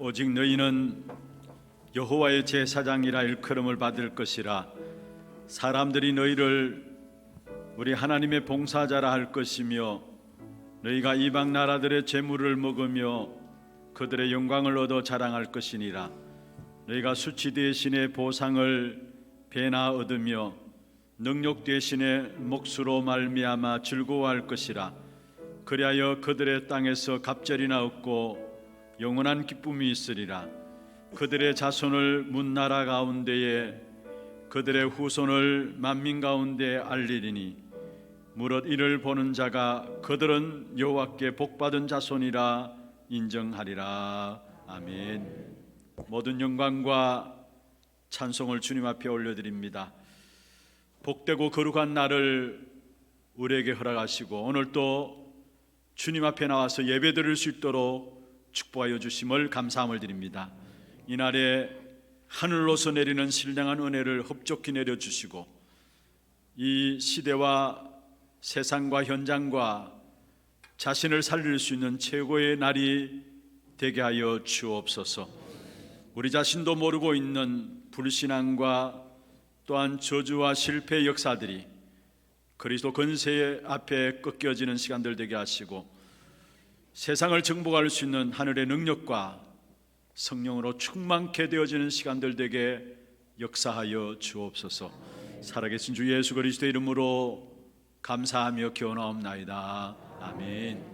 오직 너희는 여호와의 제사장이라 일컬음을 받을 것이라. 사람들이 너희를 우리 하나님의 봉사자라 할 것이며 너희가 이방 나라들의 재물을 먹으며 그들의 영광을 얻어 자랑할 것이니라. 너희가 수치 대신에 보상을 배나 얻으며 능력 대신에 몫으로 말미암아 즐거워할 것이라. 그리하여 그들의 땅에서 갑절이나 얻고 영원한 기쁨이 있으리라. 그들의 자손을 문나라 가운데에 그들의 후손을 만민 가운데 알리리니 무릇 이를 보는 자가 그들은 여호와께 복받은 자손이라 인정하리라. 아멘. 모든 영광과 찬송을 주님 앞에 올려드립니다. 복되고 거룩한 날을 우리에게 허락하시고 오늘 또 주님 앞에 나와서 예배드릴 수 있도록 축복하여 주심을 감사함을 드립니다. 이날에 하늘로서 내리는 신령한 은혜를 흡족히 내려주시고 이 시대와 세상과 현장과 자신을 살릴 수 있는 최고의 날이 되게 하여 주옵소서. 우리 자신도 모르고 있는 불신앙과 또한 저주와 실패의 역사들이 그리스도 권세 앞에 꺾여지는 시간들 되게 하시고 세상을 정복할 수 있는 하늘의 능력과 성령으로 충만케 되어지는 시간들 되게 역사하여 주옵소서. 살아계신 주 예수 그리스도의 이름으로 감사하며 기원하옵나이다. 아멘.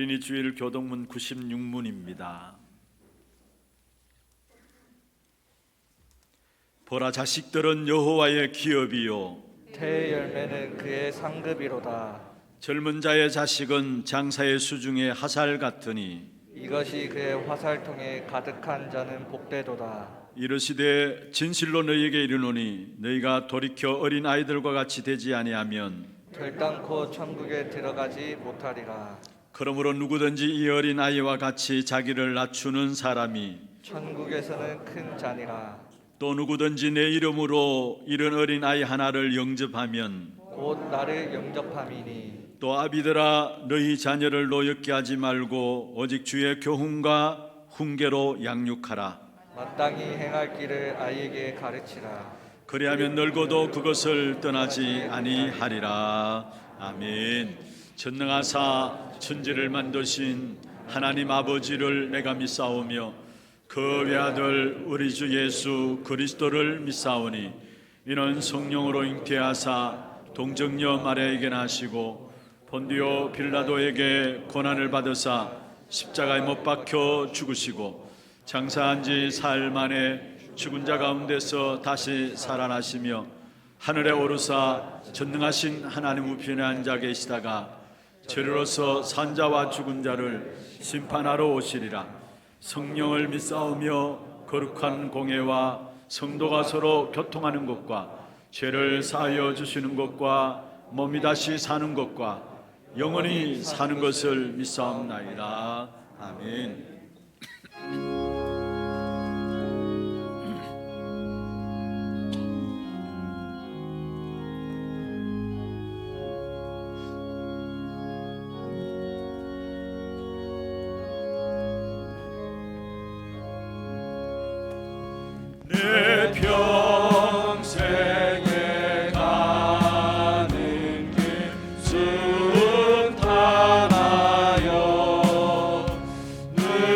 어린이 주일 교동문 96문입니다. 보라, 자식들은 여호와의 기업이요 태의 열매는 그의 상급이로다. 젊은 자의 자식은 장사의 수중에 하살 같으니 이것이 그의 화살통에 가득한 자는 복되도다. 이르시되 진실로 너희에게 이르노니 너희가 돌이켜 어린 아이들과 같이 되지 아니하면 결단코 천국에 들어가지 못하리라. 그러므로 누구든지 이 어린 아이와 같이 자기를 낮추는 사람이 천국에서는 큰 자니라. 또 누구든지 내 이름으로 이런 어린 아이 하나를 영접하면 곧 나를 영접함이니. 또 아비들아, 너희 자녀를 노엽게 하지 말고 오직 주의 교훈과 훈계로 양육하라. 마땅히 행할 길을 아이에게 가르치라. 그리하면 늙어도 그것을 떠나지 아니하리라. 아멘. 전능하사 천지를 만드신 하나님 아버지를 내가 믿사오며 그 외아들 우리 주 예수 그리스도를 믿사오니 이는 성령으로 잉태하사 동정녀 마리아에게 나시고 본디오 빌라도에게 고난을 받으사 십자가에 못 박혀 죽으시고 장사한 지 사흘 만에 죽은 자 가운데서 다시 살아나시며 하늘에 오르사 전능하신 하나님 우편에 앉아 계시다가 저리로서 산자와 죽은 자를 심판하러 오시리라. 성령을 믿사오며 거룩한 공회와 성도가 서로 교통하는 것과 죄를 사하여 주시는 것과 몸이 다시 사는 것과 영원히 사는 것을 믿사옵나이다. 아멘. 내 평생에 가는 길 순탄하여 늘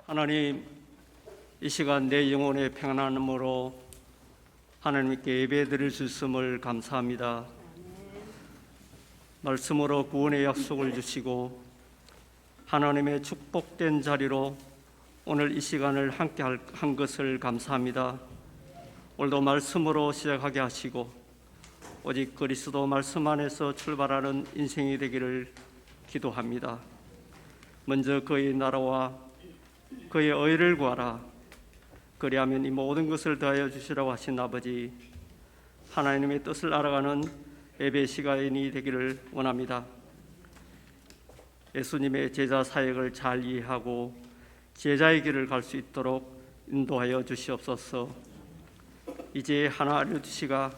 하나님, 이 시간 내 영혼의 평안함으로 하나님께 예배드릴 수 있음을 감사합니다. 말씀으로 구원의 약속을 주시고 하나님의 축복된 자리로 오늘 이 시간을 함께 한 것을 감사합니다. 오늘도 말씀으로 시작하게 하시고 오직 그리스도 말씀 안에서 출발하는 인생이 되기를 기도합니다. 먼저 그의 나라와 그의 의를 구하라. 그리하면 이 모든 것을 더하여 주시라고 하신 아버지, 하나님의 뜻을 알아가는 예배 시간이 되기를 원합니다. 예수님의 제자 사역을 잘 이해하고 제자의 길을 갈 수 있도록 인도하여 주시옵소서. 이제 하나님 뜻이가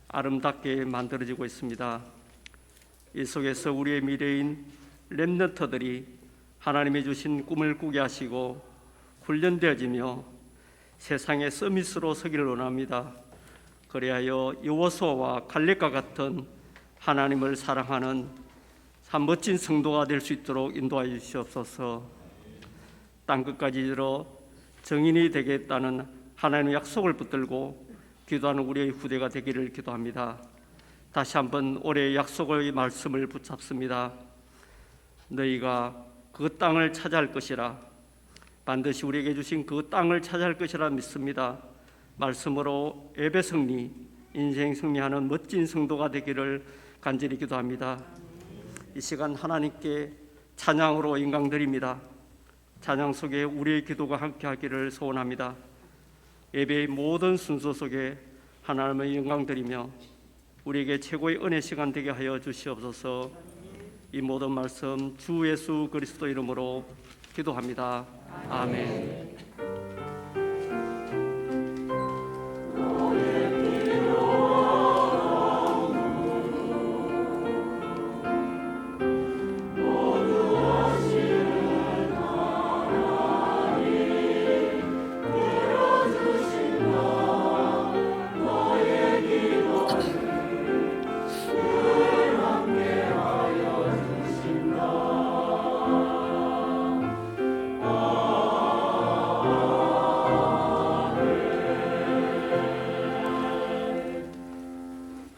아름답게 만들어지고 있습니다. 이 속에서 우리의 미래인 렘넌트들이 하나님이 주신 꿈을 꾸게 하시고 훈련되어지며 세상의 서밋으로 서기를 원합니다. 그리하여 여호수아와 갈렙과 같은 하나님을 사랑하는 참 멋진 성도가 될 수 있도록 인도하여 주시옵소서. 땅끝까지 이르러 정인이 되겠다는 하나님의 약속을 붙들고 기도하는 우리의 후대가 되기를 기도합니다. 다시 한번 올해의 약속의 말씀을 붙잡습니다. 너희가 그 땅을 차지할 것이라. 반드시 우리에게 주신 그 땅을 차지할 것이라 믿습니다. 말씀으로 예배 승리, 인생 승리하는 멋진 성도가 되기를 간절히 기도합니다. 이 시간 하나님께 찬양으로 영광드립니다. 찬양 속에 우리의 기도가 함께하기를 소원합니다. 예배의 모든 순서 속에 하나님의 영광드리며 우리에게 최고의 은혜 시간 되게 하여 주시옵소서. 이 모든 말씀 주 예수 그리스도 이름으로 기도합니다. 아멘.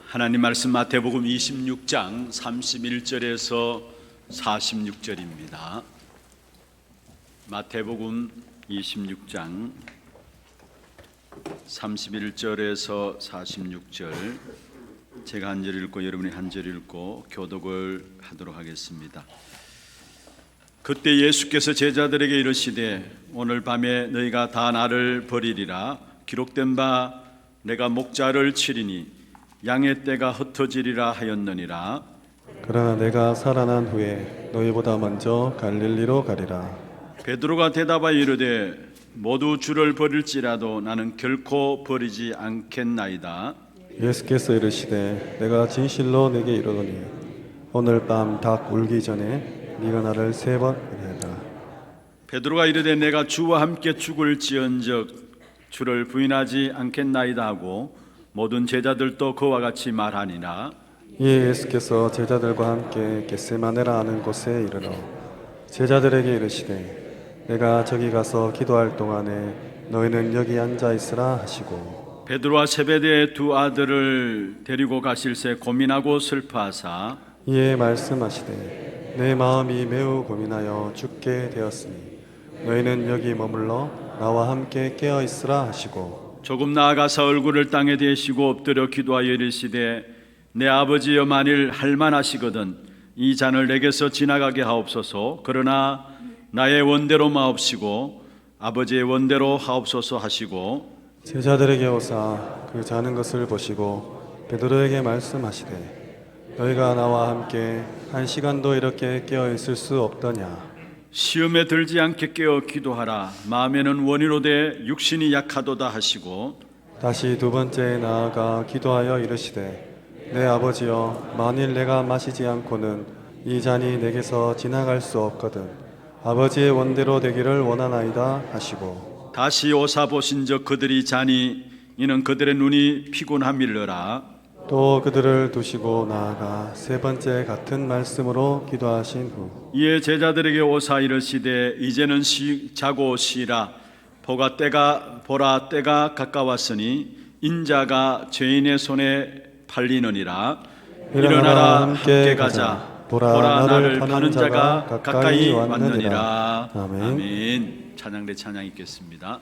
하나님 말씀 마태복음 26장 31절에서 46절입니다. 마태복음 26장 31절에서 46절, 제가 한 절 읽고 여러분이 한 절 읽고 교독을 하도록 하겠습니다. 그때 예수께서 제자들에게 이르시되 오늘 밤에 너희가 다 나를 버리리라. 기록된 바 내가 목자를 치리니 양의 떼가 흩어지리라 하였느니라. 그러나 내가 살아난 후에 너희보다 먼저 갈릴리로 가리라. 베드로가 대답하여 이르되 모두 주를 버릴지라도 나는 결코 버리지 않겠나이다. 예수께서 이르시되 내가 진실로 내게 이르노니 오늘 밤 닭 울기 전에 네가 나를 3번 버리리라. 베드로가 이르되 내가 주와 함께 죽을지언정 주를 부인하지 않겠나이다 하고 모든 제자들도 그와 같이 말하니라. 이에 예수께서 제자들과 함께 겟세마네라 하는 곳에 이르러 제자들에게 이르시되 내가 저기 가서 기도할 동안에 너희는 여기 앉아 있으라 하시고 베드로와 세베대의 두 아들을 데리고 가실새 고민하고 슬퍼하사 이에 말씀하시되 내 마음이 매우 고민하여 죽게 되었으니 너희는 여기 머물러 나와 함께 깨어 있으라 하시고 조금 나아가서 얼굴을 땅에 대시고 엎드려 기도하여 이르시되 내 아버지여 만일 할만하시거든 이 잔을 내게서 지나가게 하옵소서. 그러나 나의 원대로 마옵시고 아버지의 원대로 하옵소서 하시고 제자들에게 오사 그 자는 것을 보시고 베드로에게 말씀하시되 너희가 나와 함께 1시간도 이렇게 깨어 있을 수 없더냐. 시험에 들지 않게 깨어 기도하라. 마음에는 원이로 돼 육신이 약하도다 하시고 다시 2번째 나아가 기도하여 이르시되 내 아버지여 만일 내가 마시지 않고는 이 잔이 내게서 지나갈 수 없거든 아버지의 원대로 되기를 원하나이다 하시고 다시 오사 보신즉 그들이 자니 이는 그들의 눈이 피곤함일러라. 또 그들을 두시고 나아가 세 번째 같은 말씀으로 기도하신 후 이에 제자들에게 오사 이르시되 이제는 자고 쉬라. 보라 때가 가까웠으니 인자가 죄인의 손에 팔리느니라. 일어나라 함께 가자. 보라 나를 파는 자가 가까이 왔느니라. 아멘. 찬양대 찬양 읽겠습니다.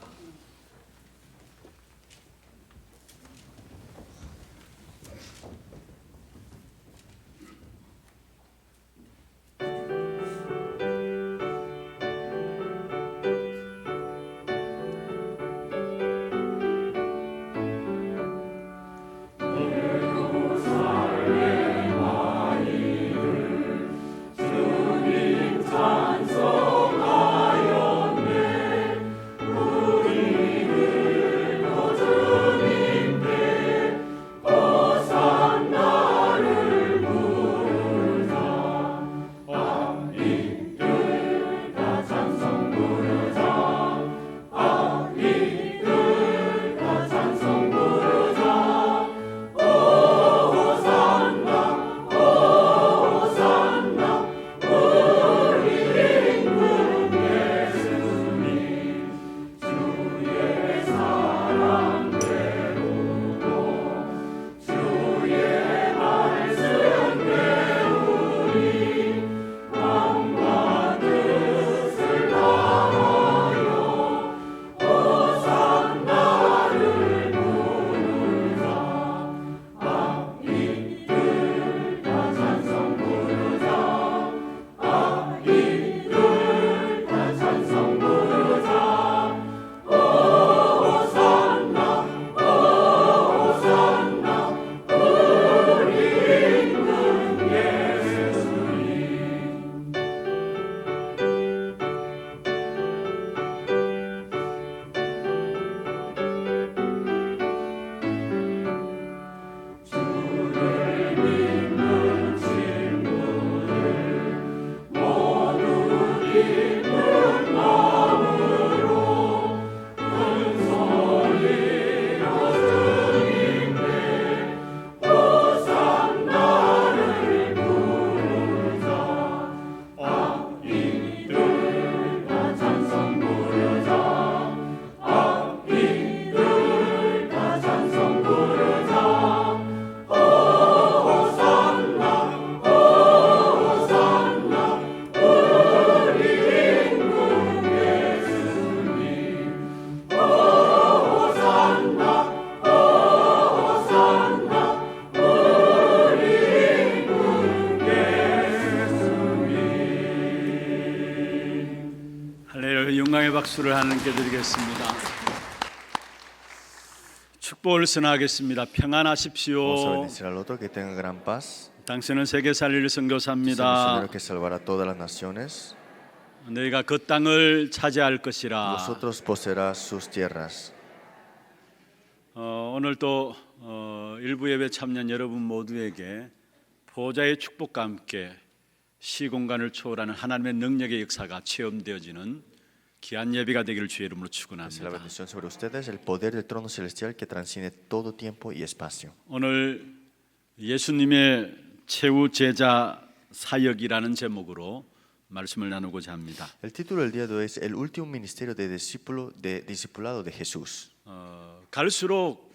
영광의 박수를 하나님께 드리겠습니다. 축복을 선하겠습니다. Vamos a 평안하십시오. bendecir al otro, que tenga gran paz. 당신은 세계 살릴 Es el 선교사입니다. misionero que salvará a todas las naciones. 너희가 그 땅을 차지할 것이라. Vosotros poseerás sus tierras. 오늘 또 일부 예배 참여한 여러분 모두에게 보좌의 축복과 함께 시공간을 초월하는 하나님의 능력의 역사가 체험되어지는 귀한 예배가 되기를 주의 이름으로 Es la 축원합니다. bendición sobre ustedes, el poder del trono celestial que transciende todo tiempo y espacio. 오늘 예수님의 최후 제자 사역이라는 제목으로 말씀을 나누고자 합니다. El título del día de hoy es El último ministerio de discipulado de Jesús. 갈수록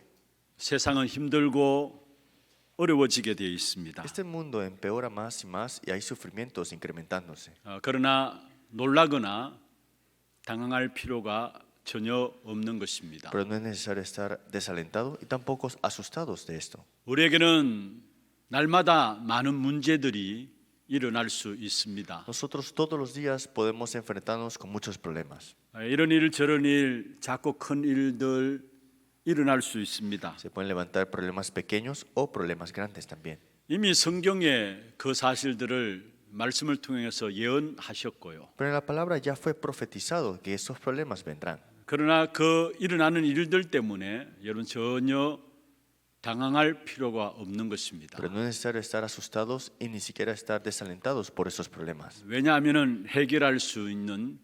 세상은 힘들고 어려워지게 되어 있습니다. Este mundo empeora más y hay sufrimientos incrementándose. 그러나 놀라거나 당황할 필요가 전혀 없는 것입니다. Pero no es necesario estar desalentado y tampoco asustados de esto. 우리에게는 날마다 많은 문제들이 일어날 수 있습니다. Nosotros todos los días podemos enfrentarnos con muchos problemas. 이런 일 저런 일 작고 큰 일들 일어날 수 있습니다. Se pueden levantar problemas pequeños o problemas grandes también. 이미 성경에 그 사실들을 말씀을 통해서 예언하셨고요. Pero en la palabra ya fue profetizado que esos problemas vendrán. 그러나 그 일어나는 일들 때문에 여러분 전혀 당황할 필요가 없는 것입니다. Pero no es necesario estar asustados y ni siquiera estar desalentados por esos problemas. 왜냐하면 해결할 수 있는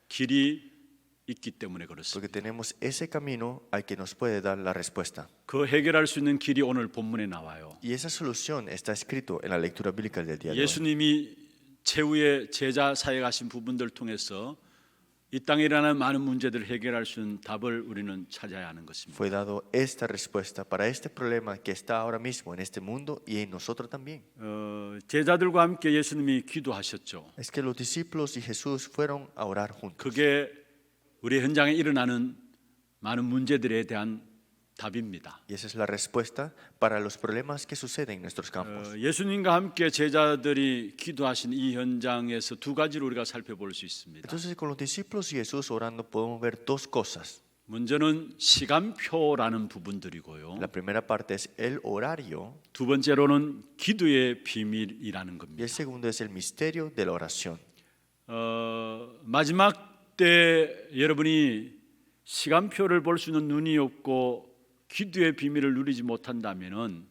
길이 있기 때문에 그렇습니다. porque tenemos ese camino al que nos puede dar la respuesta. 그 해결할 수 있는 길이 오늘 본문에 나와요. Y esa solución está escrito en la lectura bíblica del día de hoy. 예수님이 최후의 제자 사역하신 부분들을 통해서 이 땅에 일어나는 많은 문제들을 해결할 수 있는 답을 우리는 찾아야 하는 것입니다. Fue dado esta respuesta para este problema que está ahora mismo en este mundo y en nosotros también. 제자들과 함께 예수님이 기도하셨죠. Es que los discípulos y Jesús fueron a orar juntos. 그게 우리 현장에 일어나는 많은 문제들에 대한 답입니다. Y esa es la respuesta para los problemas que suceden en nuestros campos. 예수님과 함께 제자들이 기도하신 이 현장에서 두 가지를 우리가 살펴볼 수 있습니다. Entonces con los discípulos y Jesús orando podemos ver dos cosas. 먼저는 시간표라는 부분들이고요. La primera parte es el horario 두 번째로는 기도의 비밀이라는 y 겁니다. el segundo es el misterio de la oración. 마지막 때 여러분이 시간표를 볼 수 있는 눈이 없고 기도의 비밀을 누리지 못한다면은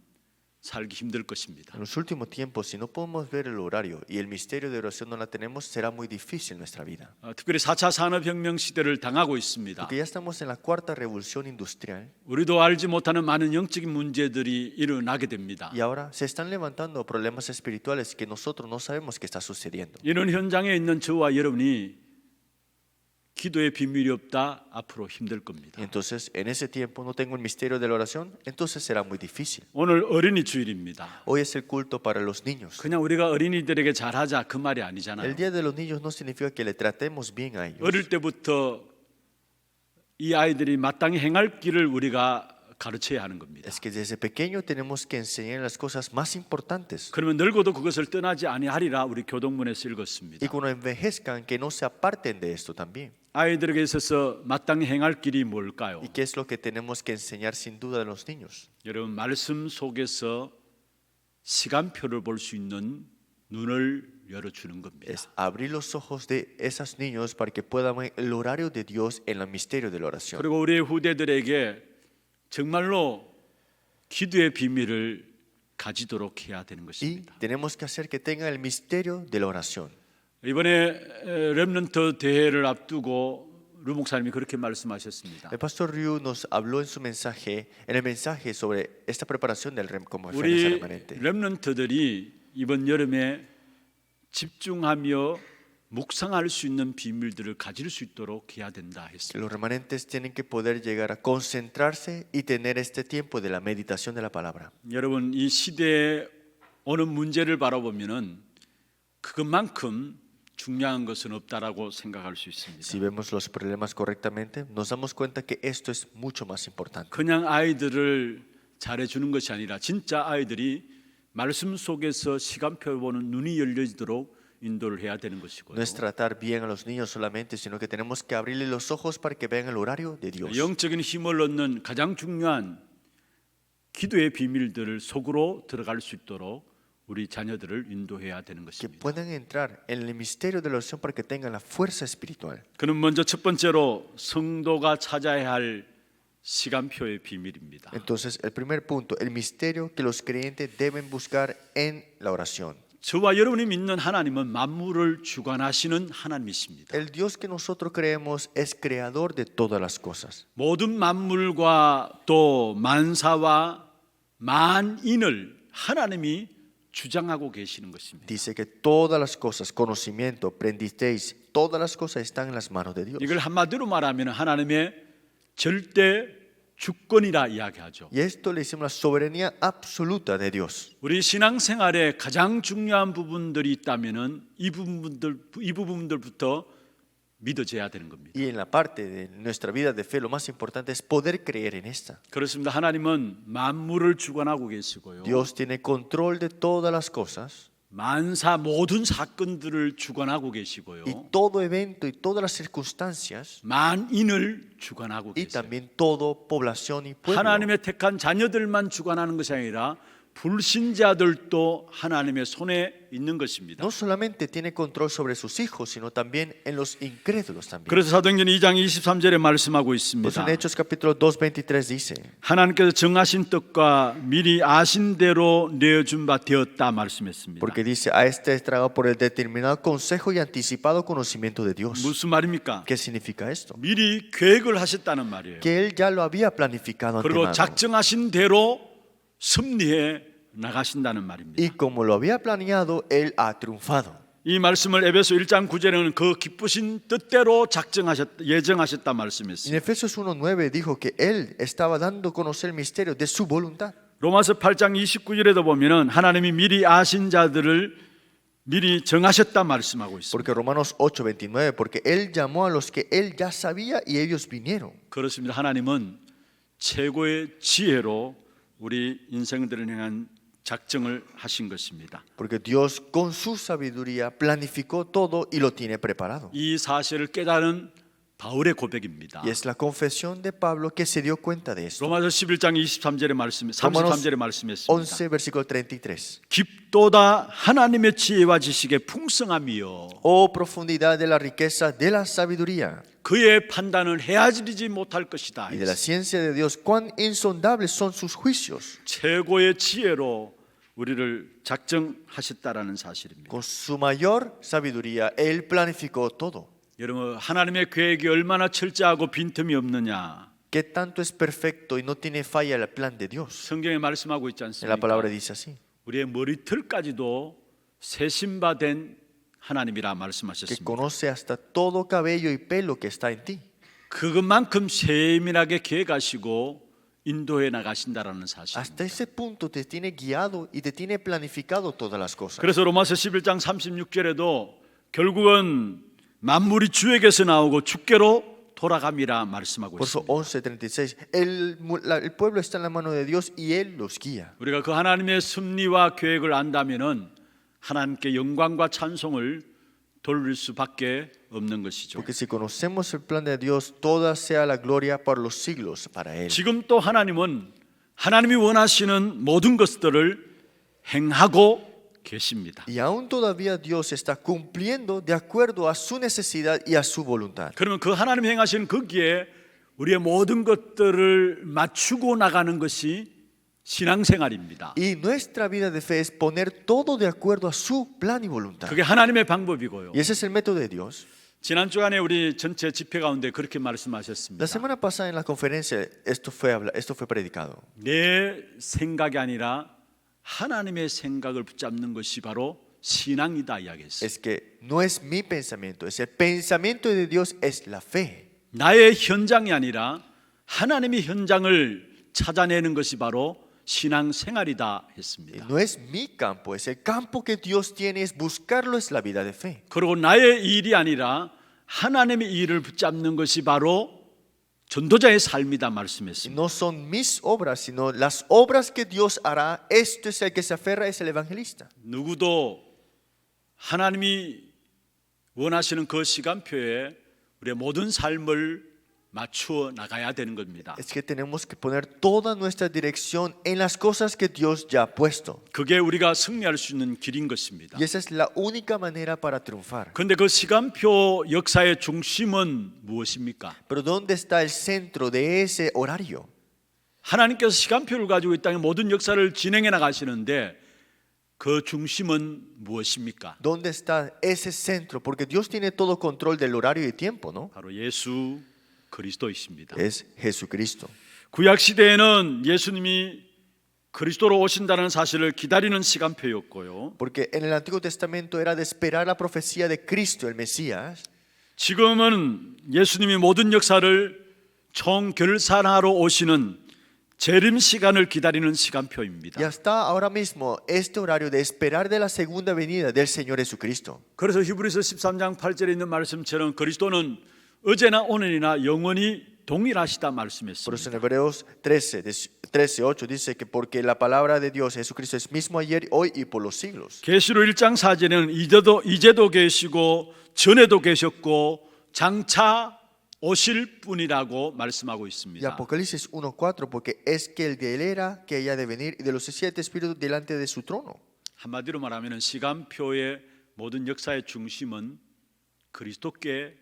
살기 힘들 것입니다. En los últimos tiempos, si no podemos ver el horario y el misterio de oración no la tenemos, será muy difícil nuestra vida. 특별히 4차 산업혁명 시대를 당하고 있습니다. Porque ya estamos en la cuarta revolución industrial 우리도 알지 못하는 많은 영적인 문제들이 일어나게 됩니다. y ahora se están levantando problemas espirituales que nosotros no sabemos qué está sucediendo. 이런 현장에 있는 저와 여러분이 기도의 비밀이 없다 앞으로 힘들 겁니다. Y entonces, en ese tiempo no tengo el misterio de la oración, entonces será muy difícil. 오늘 어린이 주일입니다. Hoy es el culto para los niños. 그냥 우리가 어린이들에게 잘하자 그 말이 아니잖아요. El día de los niños no significa que le tratemos bien a ellos. 어릴 때부터 이 아이들이 마땅히 행할 길을 우리가 가르쳐야 하는 겁니다. Es que desde pequeño tenemos que enseñar las cosas más importantes. 그러면 늙어도 그것을 떠나지 아니하리라 우리 교동문에서 읽었습니다. Y cuando envejezcan, que no se aparten de esto también. 아이들에게 있어서 마땅히 행할 길이 뭘까요? ¿Y qué es lo que tenemos que enseñar sin duda a los niños? 여러분 말씀 속에서 시간표를 볼 수 있는 눈을 열어주는 겁니다. Es abrir los ojos de esos niños para que puedan ver el horario de Dios en el misterio de la oración. 그리고 우리의 후대들에게 정말로 기도의 비밀을 가지도록 해야 되는 Y 것입니다. tenemos que hacer que tengan el misterio de la oración. 이번에 렘넌트 대회를 앞두고 루 목사님이 그렇게 말씀하셨습니다. El pastor Ryu nos habló en su mensaje, en el mensaje sobre esta preparación del conferencia 우리 remanente. 렘넌트들이 이번 여름에 집중하며 묵상할 수 있는 비밀들을 가질 수 있도록 해야 된다 Que 했습니다. los remanentes tienen que poder llegar a concentrarse y tener este tiempo de la meditación de la palabra. 여러분 이 시대에 오는 문제를 바라보면은 그것만큼 중요한 것은 없다라고 생각할 수 있습니다. Si vemos los problemas correctamente, nos damos cuenta que esto es mucho más importante. 그냥 아이들을 잘해주는 것이 아니라 진짜 아이들이 말씀 속에서 시간표 보는 눈이 열려지도록 인도를 해야 되는 것이고요. No es tratar bien a los niños solamente, sino que tenemos que abrirles los ojos para que vean el horario de Dios. 영적인 힘을 얻는 가장 중요한 기도의 비밀들을 속으로 들어갈 수 있도록 우리 자녀들을 인도해야 되는 Que 것입니다. puedan entrar en el misterio de la oración para que tengan la fuerza espiritual. 그는 먼저 첫 번째로 성도가 찾아야 할 시간표의 비밀입니다. Entonces, el primer punto, el misterio que los creyentes deben buscar en la oración. 저와 여러분이 믿는 하나님은 만물을 주관하시는 하나님이십니다. El Dios que nosotros creemos es creador de todas las cosas. 모든 만물과 또 만사와 만인을 하나님이 주장하고 계시는 것입니다. Dice que todas las cosas, conocimiento, aprendisteis, todas las cosas están en las manos de Dios. 이걸 한마디로 말하면 하나님의 절대 주권이라 이야기하죠. Y esto le decimos la soberanía absoluta de Dios. 우리 신앙생활에 가장 중요한 부분들이 있다면은 이 부분들부터 믿어져야 되는 겁니다. Y en la parte de nuestra vida de fe, lo más importante es poder creer en esta. 그렇습니다. 하나님은 만물을 주관하고 계시고요. Dios tiene control de todas las cosas 만사 모든 사건들을 주관하고 계시고요. y todo evento y todas las circunstancias 만인을 주관하고 y 계세요. también todo población y pueblo. 하나님의 택한 자녀들만 주관하는 것이 아니라 불신자들도 하나님의 손에 있는 것입니다. No solamente tiene control sobre sus hijos, sino también en los incrédulos también. 그래서 사도행전 2장 23절에 말씀하고 Por 있습니다. eso en Hechos capítulo 2:23 dice, 하나님께서 정하신 뜻과 미리 아신 대로 내어준 바 되었다 말씀했습니다. porque dice, a este es tragado por el determinado consejo y anticipado conocimiento de Dios. 무슨 말입니까? ¿Qué significa esto? 미리 계획을 하셨다는 말이에요. Que Él ya lo había planificado 그리고 antemano. 작정하신 대로 섭리해 나가신다는 말입니다. Y como lo había planeado, Él ha triunfado. 이 말씀을 에베소 1장 9절에는 그 기쁘신 뜻대로 예정하셨다 En 말씀했습니다. Efesios 1:9 dijo que Él estaba dando a conocer el misterio de su voluntad. 로마서 8장 29절에도 보면은 하나님이 미리 아신 자들을 미리 정하셨다 말씀하고 있습니다. Porque Romanos 8:29, porque Él llamó a los que Él ya sabía y ellos vinieron. 그렇습니다. 하나님은 최고의 지혜로 우리 인생들을 향한 작정을 하신 것입니다. Porque Dios con su sabiduría planificó todo y lo tiene preparado. 이 사실을 깨달은 바울의 고백입니다. Y es la confesión de Pablo que se dio cuenta de esto. 로마서 11장 33절에 말씀했습니다. 11, versículo 33. 깊도다 하나님의 지혜와 지식의 풍성함이요 Oh profundidad de la riqueza de la sabiduría 그의 판단은 헤아리지 못할 것이다. y de la ciencia de Dios, cuán insondables son sus juicios. 최고의 지혜로 우리를 작정하셨다라는 사실입니다. Con su mayor sabiduría, Él planificó todo. 여러분, 하나님의 계획이 얼마나 철저하고 빈틈이 없느냐? Que tanto es perfecto y no tiene falla el plan de Dios. 성경에 말씀하고 있지 En la 않습니까? palabra dice así, 우리의 머리털까지도 세심바된 하나님이라 que 말씀하셨습니다. conoce hasta todo cabello y pelo que está en ti. 그것만큼 세밀하게 계획하시고 인도해 나가신다라는 사실. Hasta ese punto te tiene guiado y te tiene planificado todas las cosas. 그래서 로마서 11장 36절에도 결국은 만물이 주에게서 나오고 주께로 돌아감이라 말씀하고 Por eso 있습니다. 11:36, el pueblo está en la mano de Dios y Él los guía. 우리가 그 하나님의 섭리와 계획을 안다면은 하나님께 영광과 찬송을 돌릴 수밖에 없는 것이죠. Porque si conocemos el plan de Dios, toda sea la gloria por los siglos para Él. 지금 또 하나님은 하나님이 원하시는 모든 것들을 행하고 계십니다. Y aún todavía Dios está cumpliendo de acuerdo a su necesidad y a su voluntad. 그러면 그 하나님이 행하시는 거기에 우리의 모든 것들을 맞추고 나가는 것이 신앙생활입니다. Y nuestra vida de fe es poner todo de acuerdo a su plan y voluntad. 그게 하나님의 방법이고요. Y ese es el método de Dios. 지난 주간에 우리 전체 집회 가운데 그렇게 La 말씀하셨습니다. semana pasada en la conferencia esto fue predicado. 내 생각이 아니라 하나님의 생각을 붙잡는 것이 바로 신앙이다 이야기했어요. Es que no es mi pensamiento, es el pensamiento de Dios, es la fe. 나의 현장이 아니라 하나님의 현장을 찾아내는 것이 바로 신앙생활이다 Y 했습니다. no es mi campo, es el campo que Dios tiene, es buscarlo, es la vida de fe. 그리고 나의 일이 아니라 하나님의 일을 붙잡는 것이 바로 전도자의 삶이다 Y 말씀했습니다. no son mis obras, sino las obras que Dios hará. Esto es el que se aferra, es el evangelista. 누구도 하나님이 원하시는 그 시간표에 우리의 모든 삶을 맞추어 나가야 되는 겁니다. Es que tenemos que poner toda nuestra dirección en las cosas que Dios ya ha puesto. 그게 우리가 승리할 수 있는 길인 것입니다. Y esa es la única manera para triunfar. 그런데 그 시간표 역사의 중심은 무엇입니까? Pero ¿dónde está el centro de ese horario? 하나님께서 시간표를 가지고 이 땅의 모든 역사를 진행해 나가시는데 그 중심은 무엇입니까? ¿Dónde está ese centro? Porque Dios tiene todo control del horario y tiempo, ¿no? 바로 예수 그리스도이십니다. Es Jesucristo. 구약 시대에는 예수님이 그리스도로 오신다는 사실을 기다리는 시간표였고요. Porque en el Antiguo Testamento era de esperar la profecía de Cristo, el Mesías. 지금은 예수님이 모든 역사를 총결산하러 오시는 재림 시간을 기다리는 시간표입니다. Y hasta ahora mismo este horario de esperar de la segunda venida del Señor Jesucristo. 그래서 히브리서 13장 8절에 있는 말씀처럼 그리스도는 어제나 오늘이나 영원히 동일하시다 Por eso 말씀했습니다. en Hebreos 13:8 dice que porque la palabra de Dios Jesucristo es mismo ayer, hoy y por los siglos. 계시록 1장 4절에는 이제도 계시고 전에도 계셨고 장차 오실 분이라고 말씀하고 Y 있습니다. Apocalipsis 1:4, porque es que el de él era que haya de venir y de los 7 espíritus delante de su trono. 한마디로 말하면 시간표의 모든 역사의 중심은 그리스도께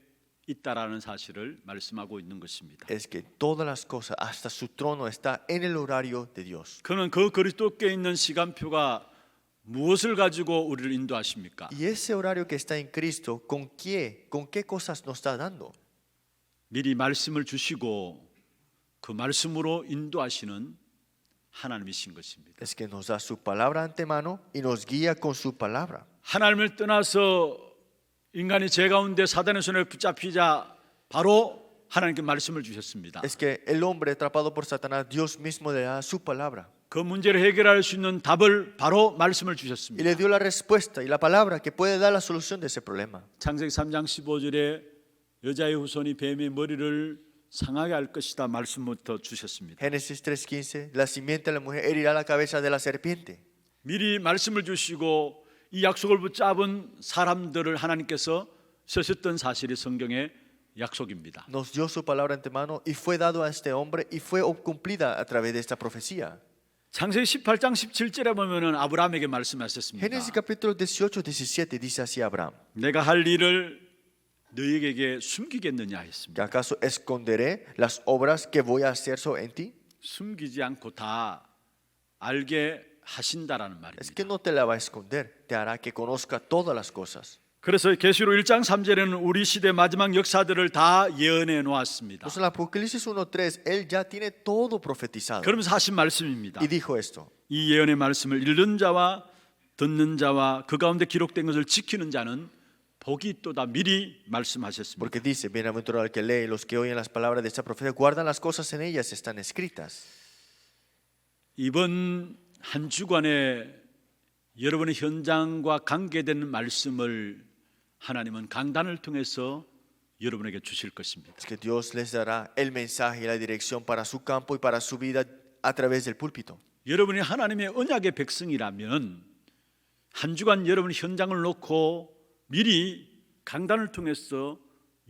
있다라는 사실을 말씀하고 있는 것입니다. Es que todas las cosas, hasta su trono, está en el horario de Dios. 그는 그 그리스도께 있는 시간표가 무엇을 가지고 우리를 인도하십니까? Y ese horario que está en Cristo, con qué cosas nos está dando? 미리 말씀을 주시고 그 말씀으로 인도하시는 하나님이신 것입니다. Es que nos da su palabra antemano y nos guía con su palabra. 하나님을 떠나서 인간이 죄 가운데 사단의 손에 붙잡히자 바로 하나님께 말씀을 주셨습니다. Es que el hombre atrapado por Satanás, Dios mismo le da su palabra 그 문제를 해결할 수 있는 답을 바로 말씀을 y 주셨습니다. le dio la respuesta y la palabra que puede dar la solución de ese problema. 창세기 3장 15절에 여자의 후손이 뱀의 머리를 상하게 할 것이다 말씀부터 주셨습니다. Génesis 3:15, la simiente de la mujer herirá la cabeza de la serpiente. 미리 말씀을 주시고 이 약속을 붙잡은 사람들을 하나님께서 쓰셨던 사실이 성경의 약속입니다. Nos dio su palabra antemano y fue dado a este hombre y fue cumplida a través de esta profecía. 창세기 18장 17절에 보면은 아브라함에게 말씀하셨습니다. Génesis capítulo 18, 17 dice así a Abraham: 내가 할 일을 너희에게 숨기겠느냐 ¿Que 했습니다. acaso esconderé las obras que voy a hacer en ti? 숨기지 않고 다 알게 하신다라는 Es que 말입니다. no te la va a esconder, te hará que conozca todas las cosas. 그래서 계시록 1장 3절에는 우리 시대 마지막 역사들을 다 예언해 놓았습니다. Entonces en Apocalipsis 1:3, él ya tiene todo profetizado. 그러면서 하신 말씀입니다. Y dijo esto: 이 예언의 말씀을 읽는 자와 듣는 자와 그 가운데 기록된 것을 지키는 자는 복이 있도다 미리 말씀하셨습니다. porque dice, bienaventurado el que lee, los que oyen las palabras de esta profecía, guardan las cosas en ellas, están escritas. 이번 한 주간에 여러분의 현장과 관계된 말씀을 하나님은 강단을 통해서 여러분에게 주실 것입니다. Es que Dios les dará el mensaje y la dirección para su campo y para su vida a través del púlpito. 여러분이 하나님의 언약의 백성이라면 한 주간 여러분 현장을 놓고 미리 강단을 통해서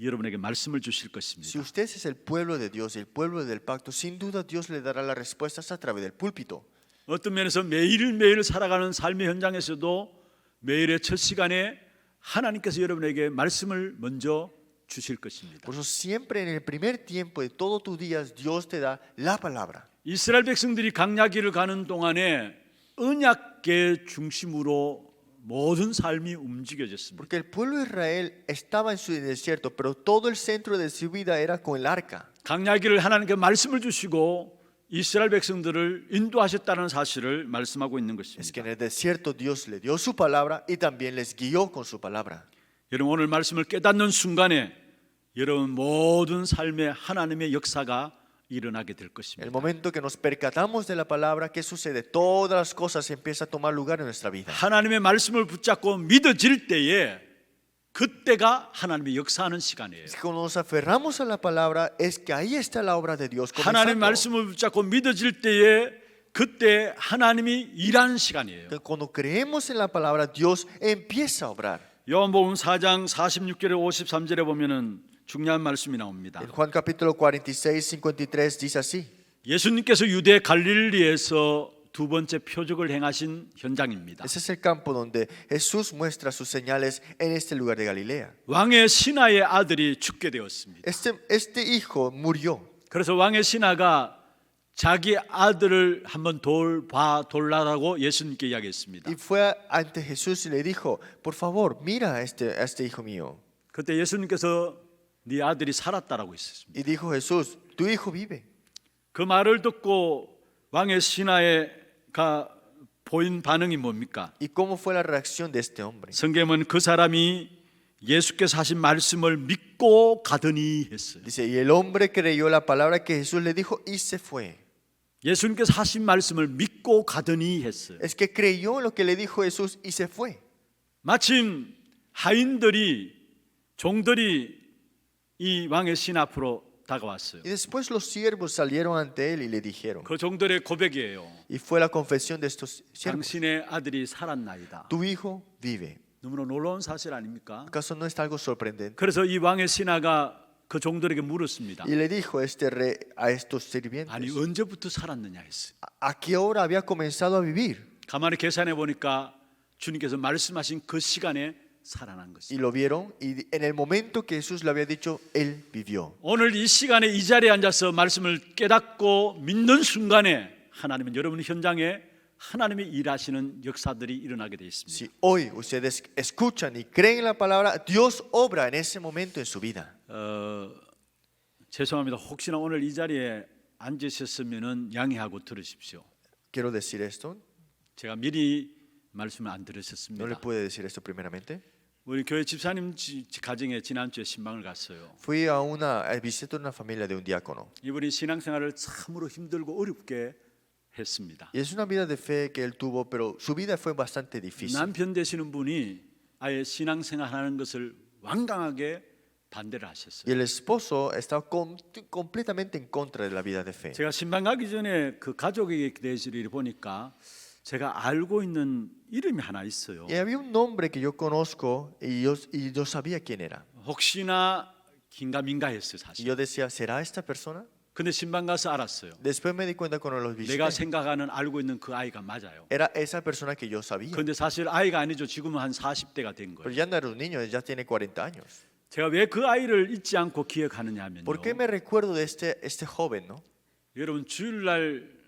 여러분에게 말씀을 주실 Si 것입니다. usted es el pueblo de Dios, el pueblo del pacto, sin duda Dios le dará las respuestas a través del púlpito. 어떤 면에서 매일매일 살아가는 삶의 현장에서도 매일의 첫 시간에 하나님께서 여러분에게 말씀을 먼저 주실 것입니다. Por eso siempre en el primer tiempo de todos tus días Dios te da la palabra. 이스라엘 백성들이 광야길을 가는 동안에 언약계 중심으로 모든 삶이 움직여졌습니다. Porque el pueblo de Israel estaba en su desierto, pero todo el centro de su vida era con el arca. 광야길을 하나님께 말씀을 주시고 이스라엘 백성들을 인도하셨다는 사실을 말씀하고 있는 Es que 것입니다. en el desierto Dios le dio su palabra y también les guió con su palabra. 여러분 오늘 말씀을 깨닫는 순간에 여러분 모든 삶에 하나님의 역사가 일어나게 될 En el 것입니다. momento que nos percatamos de la palabra, ¿qué sucede? Todas las cosas empiezan a tomar lugar en nuestra vida. 하나님의 말씀을 붙잡고 믿어질 때에 그때가 하나님의 역사하는 시간이에요. Es que cuando nos aferramos a la palabra, es que ahí está la obra de Dios 하나님의 comenzando. 말씀을 붙잡고 믿어질 때에 그때 하나님이 일하는 시간이에요. Que cuando creemos en la palabra, Dios empieza a obrar. 요한복음 4장 46절에 53절에 보면은 중요한 말씀이 나옵니다. En Juan capítulo 46, 53 dice así: 예수님께서 유대 갈릴리에서 두 번째 표적을 행하신 현장입니다. Ese es el campo donde Jesús muestra sus señales en este lugar de Galilea. 왕의 신하의 아들이 죽게 되었습니다. Este hijo murió. 그래서 왕의 신하가 자기 아들을 한번 돌라라고 예수님께 이야기했습니다. Y fue ante Jesús y le dijo: por favor, mira a este hijo mío. 그때 예수님께서 네 아들이 살았다라고 했습니다. Y dijo Jesús: tu hijo vive. 그 말을 듣고 왕의 신하가 보인 반응이 뭡니까? ¿Y cómo fue la reacción de este hombre? 성경은 그 사람이 예수께서 하신 말씀을 믿고 가더니 했어요. Dice: y el hombre creyó la palabra que Jesús le dijo y se fue. 예수님께서 하신 말씀을 믿고 가더니 했어요. Es que creyó en lo que le dijo Jesús y se fue. 마침 하인들이 종들이 이 왕의 신 앞으로 다가왔어요. Y después los siervos salieron ante él y le dijeron, 그 종들의 고백이에요. y fue la confesión de estos siervos: 당신의 아들이 살았나이다. tu hijo vive. 너무나 놀라운 사실 아닙니까? ¿Acaso no es algo sorprendente? 그래서 이 왕의 신하가 그 종들에게 물었습니다. Y le dijo este rey a estos sirvientes, 아니 언제부터 살았느냐 했어요. ¿a qué hora había comenzado a vivir? 가만히 계산해 보니까 주님께서 말씀하신 그 시간에 살아난 Y 것입니다. lo vieron y en el momento que Jesús le había dicho, él vivió. 오늘 이 시간에 이 자리에 앉아서 말씀을 깨닫고 믿는 순간에 하나님은 여러분 현장에 하나님이 일하시는 역사들이 일어나게 되어 있습니다. Si hoy ustedes escuchan y creen en la palabra, Dios obra en ese momento en su vida. 죄송합니다. 혹시나 오늘 이 자리에 앉으셨으면은 양해하고 들으십시오. Quiero decir esto, 제가 미리 말씀을 안 no le 드렸었습니다. pude decir esto primeramente. 우리 교회 집사님 가정에 지난주에 신방을 갔어요. Fui a una visita a una familia de un diácono. 이분이 신앙생활을 참으로 힘들고 어렵게 했습니다. Y es una vida de fe que él tuvo, pero su vida fue bastante difícil. 남편 되시는 분이 아예 신앙생활하는 것을 완강하게 반대를 하셨어요. Y el esposo estaba completamente en contra de la vida de fe. 제가 신방 가기 전에 그 가족에게 대해서 보니까 제가 알고 있는 이름이 하나 있어요. Y había un nombre que yo conozco y yo sabía quién era. 혹시나 긴가민가 했어요, Y 사실. yo decía, ¿será esta persona? 근데 신방 가서 알았어요. Después me di cuenta cuando los 내가 visité. 생각하는 알고 있는 그 아이가 맞아요. Era esa persona que yo sabía. 근데 사실 아이가 아니죠. 지금은 한 40대가 된 Pero 거예요. ya no era un niño, ya tiene 40 años. 제가 왜 그 아이를 잊지 않고 기억하느냐 하면요. ¿Por qué me recuerdo de este joven, no? 여러분 주일날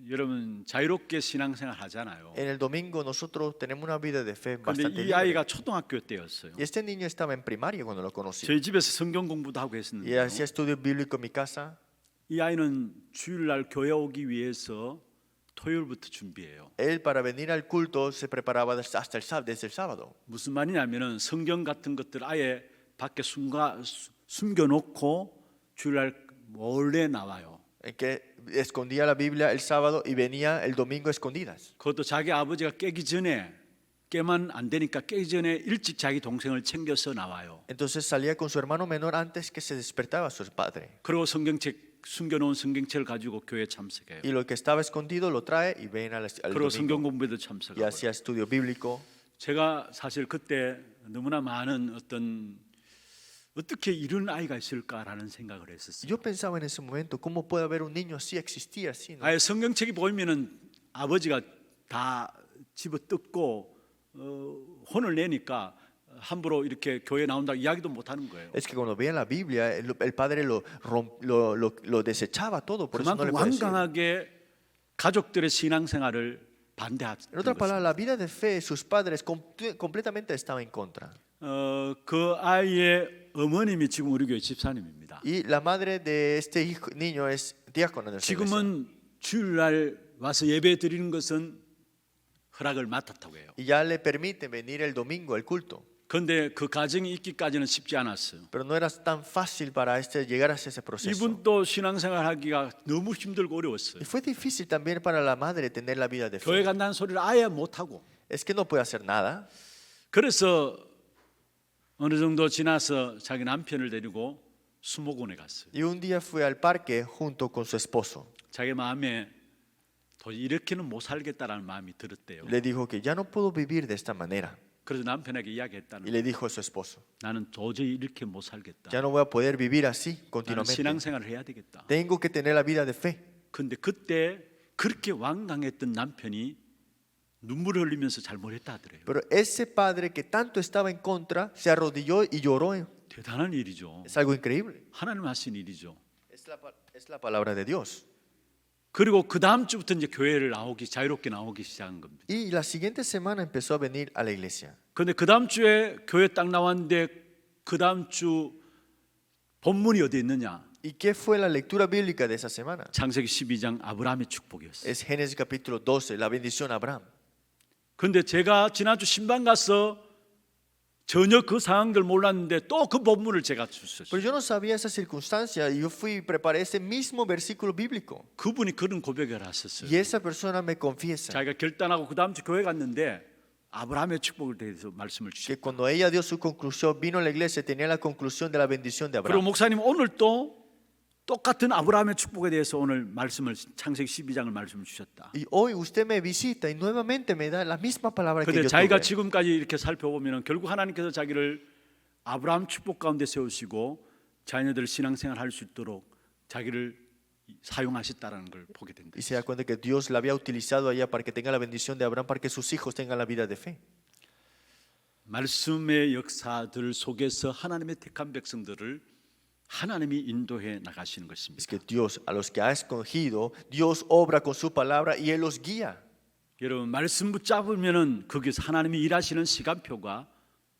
여러분 자유롭게 신앙생활 하잖아요. En el domingo nosotros tenemos una vida de fe 근데 bastante 이 libre. 아이가 초등학교 때였어요. Y este niño estaba en primaria cuando lo conocí. 저희 집에서 성경 공부도 하고 Y 했었는데 hacía estudio bíblico en mi casa. 이 아이는 주일날 교회 오기 위해서 토요일부터 준비해요. Él para venir al culto se preparaba hasta desde el sábado. 무슨 말이냐면은 성경 같은 것들 아예 밖에 숨겨놓고 주일날 몰래 나와요. En que escondía la Biblia el sábado y venía el domingo a escondidas. 그것도 자기 아버지가 깨기 전에 깨면 안 되니까 깨기 전에 일찍 자기 동생을 챙겨서 나와요. Entonces salía con su hermano menor antes que se despertaba su padre. 그리고 성경책 숨겨놓은 성경책을 가지고 교회에 참석해요. Y lo que estaba escondido lo trae y ven al 그리고 성경 domingo. 공부에도 Y 참석하고. hacía estudio bíblico. 제가 사실 그때 너무나 많은 어떻게 이런 아이가 있을까라는 생각을 했었어요. Yo pensaba en ese momento, ¿cómo puede haber un niño así, existir así? ¿No? 아예 성경책이 보이면은 아버지가 다 집어 뜯고 혼을 내니까 함부로 이렇게 교회 나온다 이야기도 못 하는 거예요. Es que cuando veían la Biblia, el padre lo desechaba todo, por eso no le 그만큼 podía decir. 완강하게 가족들의 신앙생활을 반대했던 En otras 것입니다. palabras, la vida de fe, sus padres completamente estaban en contra. 그 아이의 어머님이 지금 우리 교회 집사님입니다. Y la madre de este niño es diácona del iglesia. 지금은 주일날 와서 예배 드리는 것은 허락을 맡았다고 해요. Y ya le permiten venir el domingo al culto. 그런데 그 가정이 있기까지는 쉽지 않았어요. Pero no era tan fácil para llegar a ese proceso. 이분도 신앙생활하기가 너무 힘들고 어려웠어요. Y fue difícil también para la madre tener la vida de 교회 fe. 간다는 소리를 아예 못하고 Es que no puede hacer nada. 그래서 어느 정도 지나서 자기 남편을 데리고 수목원에 갔어요. Y un día fue al parque junto con su esposo. 자기 마음에 도저히 이렇게는 못 살겠다라는 마음이 들었대요. Le dijo que ya no puedo vivir de esta manera. 그래서 남편에게 Y 이야기했다는 le dijo a su esposo, 나는 도저히 이렇게 못 살겠다. ya no voy a poder vivir así 나는 continuamente. 신앙생활을 해야 되겠다. Tengo que tener la vida de fe. 근데 그때 그렇게 완강했던 남편이 눈물을 흘리면서 잘못했다 하더래요. Pero ese padre que tanto estaba en contra se arrodilló y lloró. 대단한 일이죠. Es algo increíble. 하나님 하신 일이죠. Es la palabra de Dios. 그리고 그 다음 주부터 이제 교회를 자유롭게 나오기 시작한 겁니다. Y la siguiente semana empezó a venir a la iglesia. 그런데 그 다음 주에 교회 딱 나왔는데 그 다음 주 본문이 어디 있느냐? ¿Y qué fue la lectura bíblica de esa semana? 창세기 12장 아브라함의 축복이었어요. Es Génesis capítulo 12, la bendición a Abraham. 그런데 제가 지난주 신방 가서 전혀 그 상황들 몰랐는데 또 그 본문을 제가 줬어요. Pero yo no sabía esa circunstancia y yo fui y preparé ese mismo versículo bíblico. 그분이 그런 고백을 하셨어요. Y esa persona me confiesa 자기가 결단하고 그 다음 주 교회 갔는데 아브라함의 축복을 대해서 말씀을 que 주셨어요. cuando ella dio su conclusión, vino a la iglesia, tenía la conclusión de la bendición de 그리고 Abraham. 목사님 오늘 또 똑같은 아브라함의 축복에 대해서 오늘 말씀을 창세기 12장을 말씀을 주셨다. Y hoy usted me visita y nuevamente me da la misma palabra que 그런데 yo 자기가 tuve. 지금까지 이렇게 살펴보면 결국 하나님께서 자기를 아브라함 축복 가운데 세우시고 자녀들 신앙생활 할 수 있도록 자기를 사용하셨다라는 걸 보게 된다. Y se da cuenta que Dios la había utilizado a ella para que tenga la bendición de Abraham, para que sus hijos tengan la vida de fe. 말씀의 역사들 속에서 하나님의 택한 백성들을 하나님이 인도해 나가시는 것입니다. Es que Dios, a los que ha escogido, Dios obra con su palabra y Él los guía. 여러분 말씀 붙잡으면은 거기서 하나님이 일하시는 시간표가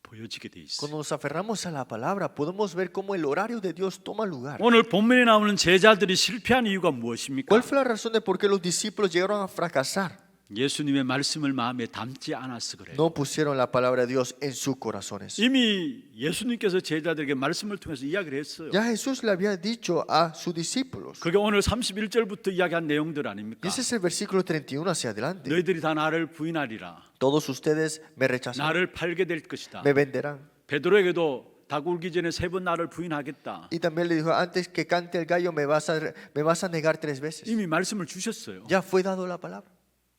보여지게 돼 있어요. Cuando nos aferramos a la palabra, podemos ver cómo el horario de Dios toma lugar. 오늘 본문에 나오는 제자들이 실패한 이유가 무엇입니까? ¿Cuál fue la razón de por qué los discípulos llegaron a fracasar? 예수님의 말씀을 마음에 담지 않아서 그래요. No pusieron la palabra de Dios en sus corazones. 이미 예수님께서 제자들에게 말씀을 통해서 이야기를 했어요. Ya Jesús le había dicho a sus discípulos. 그게 오늘 31절부터 이야기한 내용들 아닙니까? Y ese es el versículo 31 hacia adelante. 너희들이 다 나를 부인하리라. Todos ustedes me rechazarán, 나를 팔게 될 것이다. me venderán. 베드로에게도 닭 울기 전에 3번 나를 부인하겠다. Y también le dijo, antes que cante el gallo me vas a negar 3 veces. 이미 말씀을 주셨어요. Ya fue dado la palabra.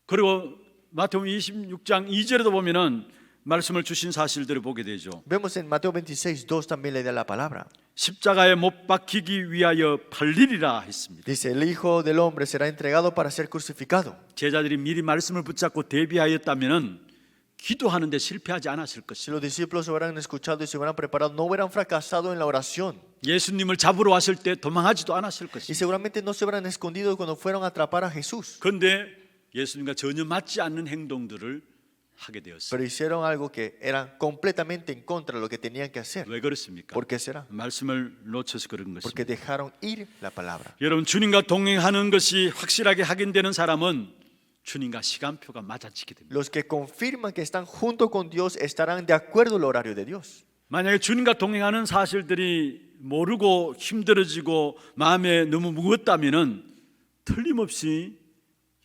그리고 마태복음 26장 2절에도 보면은 말씀을 주신 사실들을 보게 되죠. Vemos en Mateo 26:2 también le da la palabra. 십자가에 못 박히기 위하여 팔리리라 했습니다. Dice, el Hijo del Hombre será entregado para ser crucificado. 제자들이 미리 말씀을 붙잡고 대비하였다면은 기도하는데 실패하지 않았을 Si 것입니다. los discípulos hubieran escuchado y se hubieran preparado, no hubieran fracasado en la oración. 예수님을 잡으러 왔을 때 도망하지도 않았을 Y 것입니다. seguramente no se hubieran escondido cuando fueron a atrapar a Jesús. 그런데 예수님과 전혀 맞지 않는 행동들을 하게 되었어요. Pero hicieron algo que era completamente en contra de lo que tenían que hacer. 왜 그렇습니까? ¿Por qué será? 말씀을 놓쳐서 그런 Porque 것입니다. dejaron ir la palabra. 여러분 주님과 동행하는 것이 확실하게 확인되는 사람은 주님과 시간표가 맞아지게 됩니다. Los que confirman que están junto con Dios estarán de acuerdo al horario de Dios. 만약에 주님과 동행하는 사실들이 모르고 힘들어지고 마음에 너무 무겁다면은 틀림없이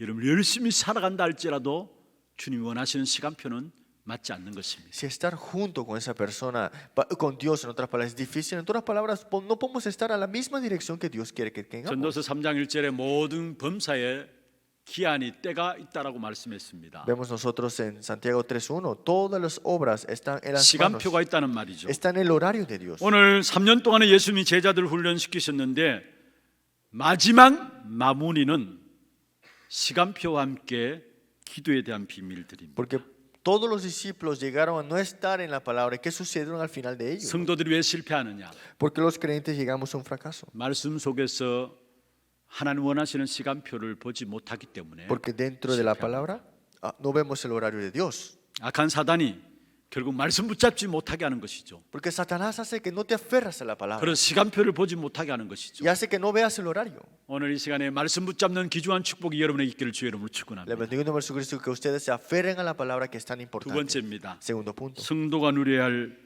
여러분 열심히 살아간다 할지라도 주님이 원하시는 시간표는 맞지 않는 것입니다. Si estar junto con esa persona, con Dios en otras palabras, es difícil. En otras palabras, no podemos estar a la misma dirección que Dios quiere que tengamos. 전도서 3장 1절에 모든 범사에 기한이 때가 있다라고 말씀했습니다. Vemos nosotros en Santiago 3:1, todas las obras están en las manos. 시간표가 있다는 말이죠. Está en el horario de Dios. 오늘 3년 동안에 예수님이 제자들을 훈련시키셨는데 마지막 마무리는 시간표와 함께 기도에 대한 비밀들입니다. Porque todos los discípulos llegaron a no estar en la palabra. ¿Y qué sucedieron al final de ello? 성도들이 왜 실패하느냐? Porque los creyentes llegamos a un fracaso. 말씀 속에서 하나님 원하시는 시간표를 보지 못하기 때문에 Porque dentro de la palabra no vemos el horario de Dios. 악한 사단이 결국 말씀 붙잡지 못하게 하는 것이죠. Porque Satanás hace que no te aferras a la palabra. 그래서 시간표를 보지 못하게 하는 것이죠. Y hace que no veas el horario. 오늘 이 시간에 말씀 붙잡는 귀중한 축복이 여러분의 있기를 주의 이름으로 Le 축원합니다. bendigo en nombre de Jesucristo que ustedes se aferren a la palabra que es tan 두 importante. 번째입니다. Segundo punto. 성도가 누려야 할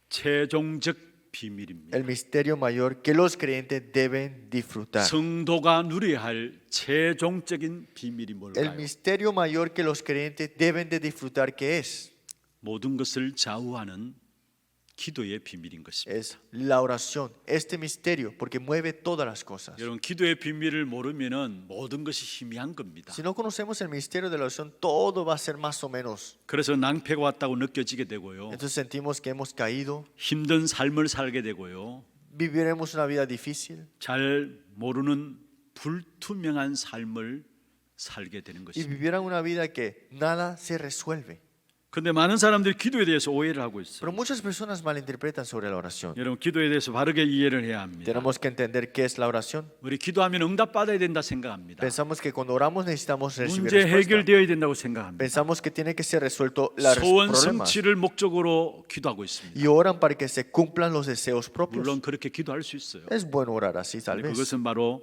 최종적 비밀입니다. El misterio mayor que los creyentes deben disfrutar. 성도가 누려야 할 최종적인 비밀이 El 뭘까요? misterio mayor que los creyentes deben de disfrutar, ¿qué es? 모든 것을 좌우하는 기도의 비밀인 것입니다. Es la oración, este misterio, porque mueve todas las cosas. 여러분 기도의 비밀을 모르면은 모든 것이 희미한 겁니다. Si no conocemos el misterio de la oración, todo va a ser más o menos. 그래서 낭패가 왔다고 느껴지게 되고요. Entonces sentimos que hemos caído, 힘든 삶을 살게 되고요. viviremos una vida difícil 잘 모르는 불투명한 삶을 살게 되는 y 것입니다. vivirán una vida que nada se resuelve. 그런데 많은 사람들이 기도에 대해서 오해를 하고 있어요. Pero muchas personas malinterpretan sobre la oración. 여러분 기도에 대해서 바르게 이해를 해야 합니다. Tenemos que entender qué es la oración. 우리 기도하면 응답받아야 된다 생각합니다. Pensamos que cuando oramos necesitamos recibir 문제 respuesta. 해결되어야 된다고 생각합니다. Pensamos que tiene que ser resuelto los 소원 problemas 성취를 목적으로 기도하고 있습니다. y oran para que se cumplan los deseos propios. 물론 그렇게 기도할 수 있어요. Es bueno orar así tal vez, 그것은 바로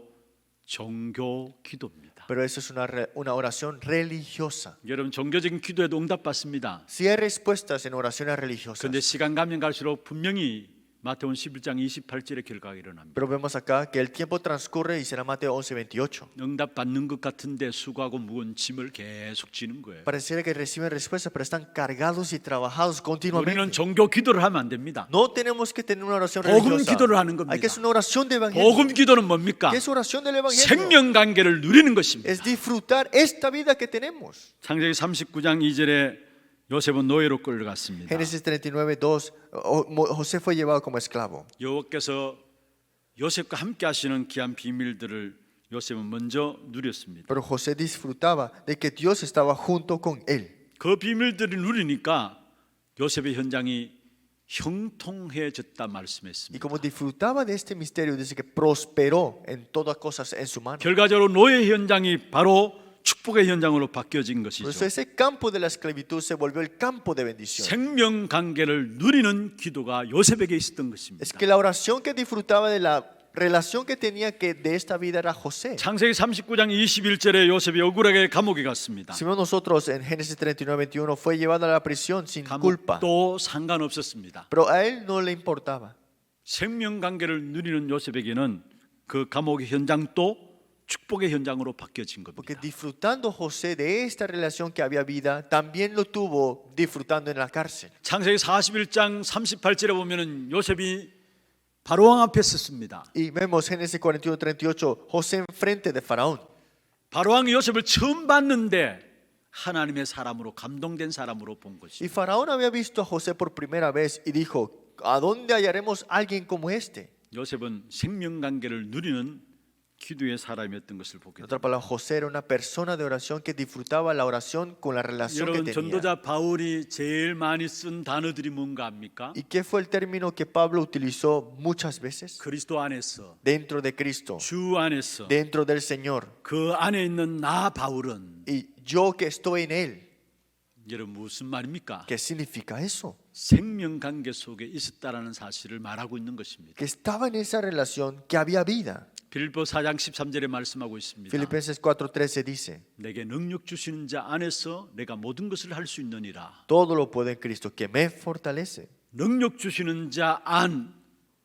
종교 기도입니다. pero eso es una oración religiosa. 여러분 종교적인 기도에도 응답받습니다. Si hay respuestas en oraciones religiosas, 그런데 시간 가면 갈수록 분명히 마태복음 11장 28절의 결과가 일어납니다. pero vemos acá que el tiempo transcurre y será Mateo 11:28. 응답받는 것 같은데 수고하고 무거운 짐을 계속 지는 거예요. Pareciera que reciben respuestas, pero están cargados y trabajados 우리는 continuamente. 종교 기도를 하면 안 됩니다. No tenemos que tener una oración 복음 religiosa. 기도를 하는 겁니다. Hay que hacer una oración de evangelio. 복음 기도는 뭡니까? ¿Qué es oración del evangelio? 생명 관계를 누리는 것입니다. Es disfrutar esta vida que tenemos. 창세기 39장 2절에 요셉은 노예로 끌려갔습니다. Génesis 39:2, José fue llevado como esclavo. 여호와께서 요셉과 함께 하시는 귀한 비밀들을 요셉은 먼저 누렸습니다. Pero José disfrutaba de que Dios estaba junto con él. 그 비밀들을 누리니까 요셉의 현장이 형통해졌다 Y 말씀했습니다. como disfrutaba de este misterio, dice que prosperó en todas cosas en su mano. 결과적으로 노예 현장이 바로 축복의 현장으로 바뀌어진 Por eso 것이죠. ese campo de la esclavitud se volvió el campo de bendición. 생명 관계를 누리는 기도가 요셉에게 있었던 것입니다. Es que la oración que disfrutaba de la relación que tenía que de esta vida era José. 창세기 39장 21절에 요셉이 억울하게 감옥에 갔습니다. Si vemos nosotros en Génesis 39:21 fue llevado a la prisión sin culpa, 감옥도 상관없었습니다. pero a él no le importaba. 생명 관계를 누리는 요셉에게는 그 감옥의 현장도 축복의 현장으로 바뀌어진 Porque 겁니다. disfrutando José de esta relación que había vida, también lo tuvo disfrutando en la cárcel. 창세기 41장 38절에 보면은 요셉이 바로 왕 앞에 섰습니다. Y vemos Génesis 41:38, José enfrente de Faraón. 바로 왕이 요셉을 처음 봤는데 하나님의 사람으로 감동된 사람으로 본 Y 것이. Faraón había visto a José por primera vez y dijo, ¿a dónde hallaremos alguien como este? 요셉은 생명 관계를 누리는 기도의 사람이었던 것을 보게 En 됩니다. otra palabra, José era una persona de oración que disfrutaba la oración con la relación que 여러분, tenía. 전도자 바울이 제일 많이 쓴 단어들이 뭔가 압니까? ¿Y qué fue el término que Pablo utilizó muchas veces? 그리스도 안에서, Dentro de Cristo, 주 안에서, dentro del Señor. 그 안에 있는 나 바울은 Y yo que estoy en Él. 여러분 무슨 말입니까? ¿Qué significa eso? 생명 관계 속에 있었다라는 사실을 말하고 있는 것입니다. Que estaba en esa relación, que había vida. 빌립보 4장 13절에 말씀하고 있습니다. Filipenses 4:13 dice, 내게 능력 주시는 자 안에서 내가 모든 것을 할 수 있느니라. todo lo puedo en Cristo que me fortalece. 능력 주시는 자 안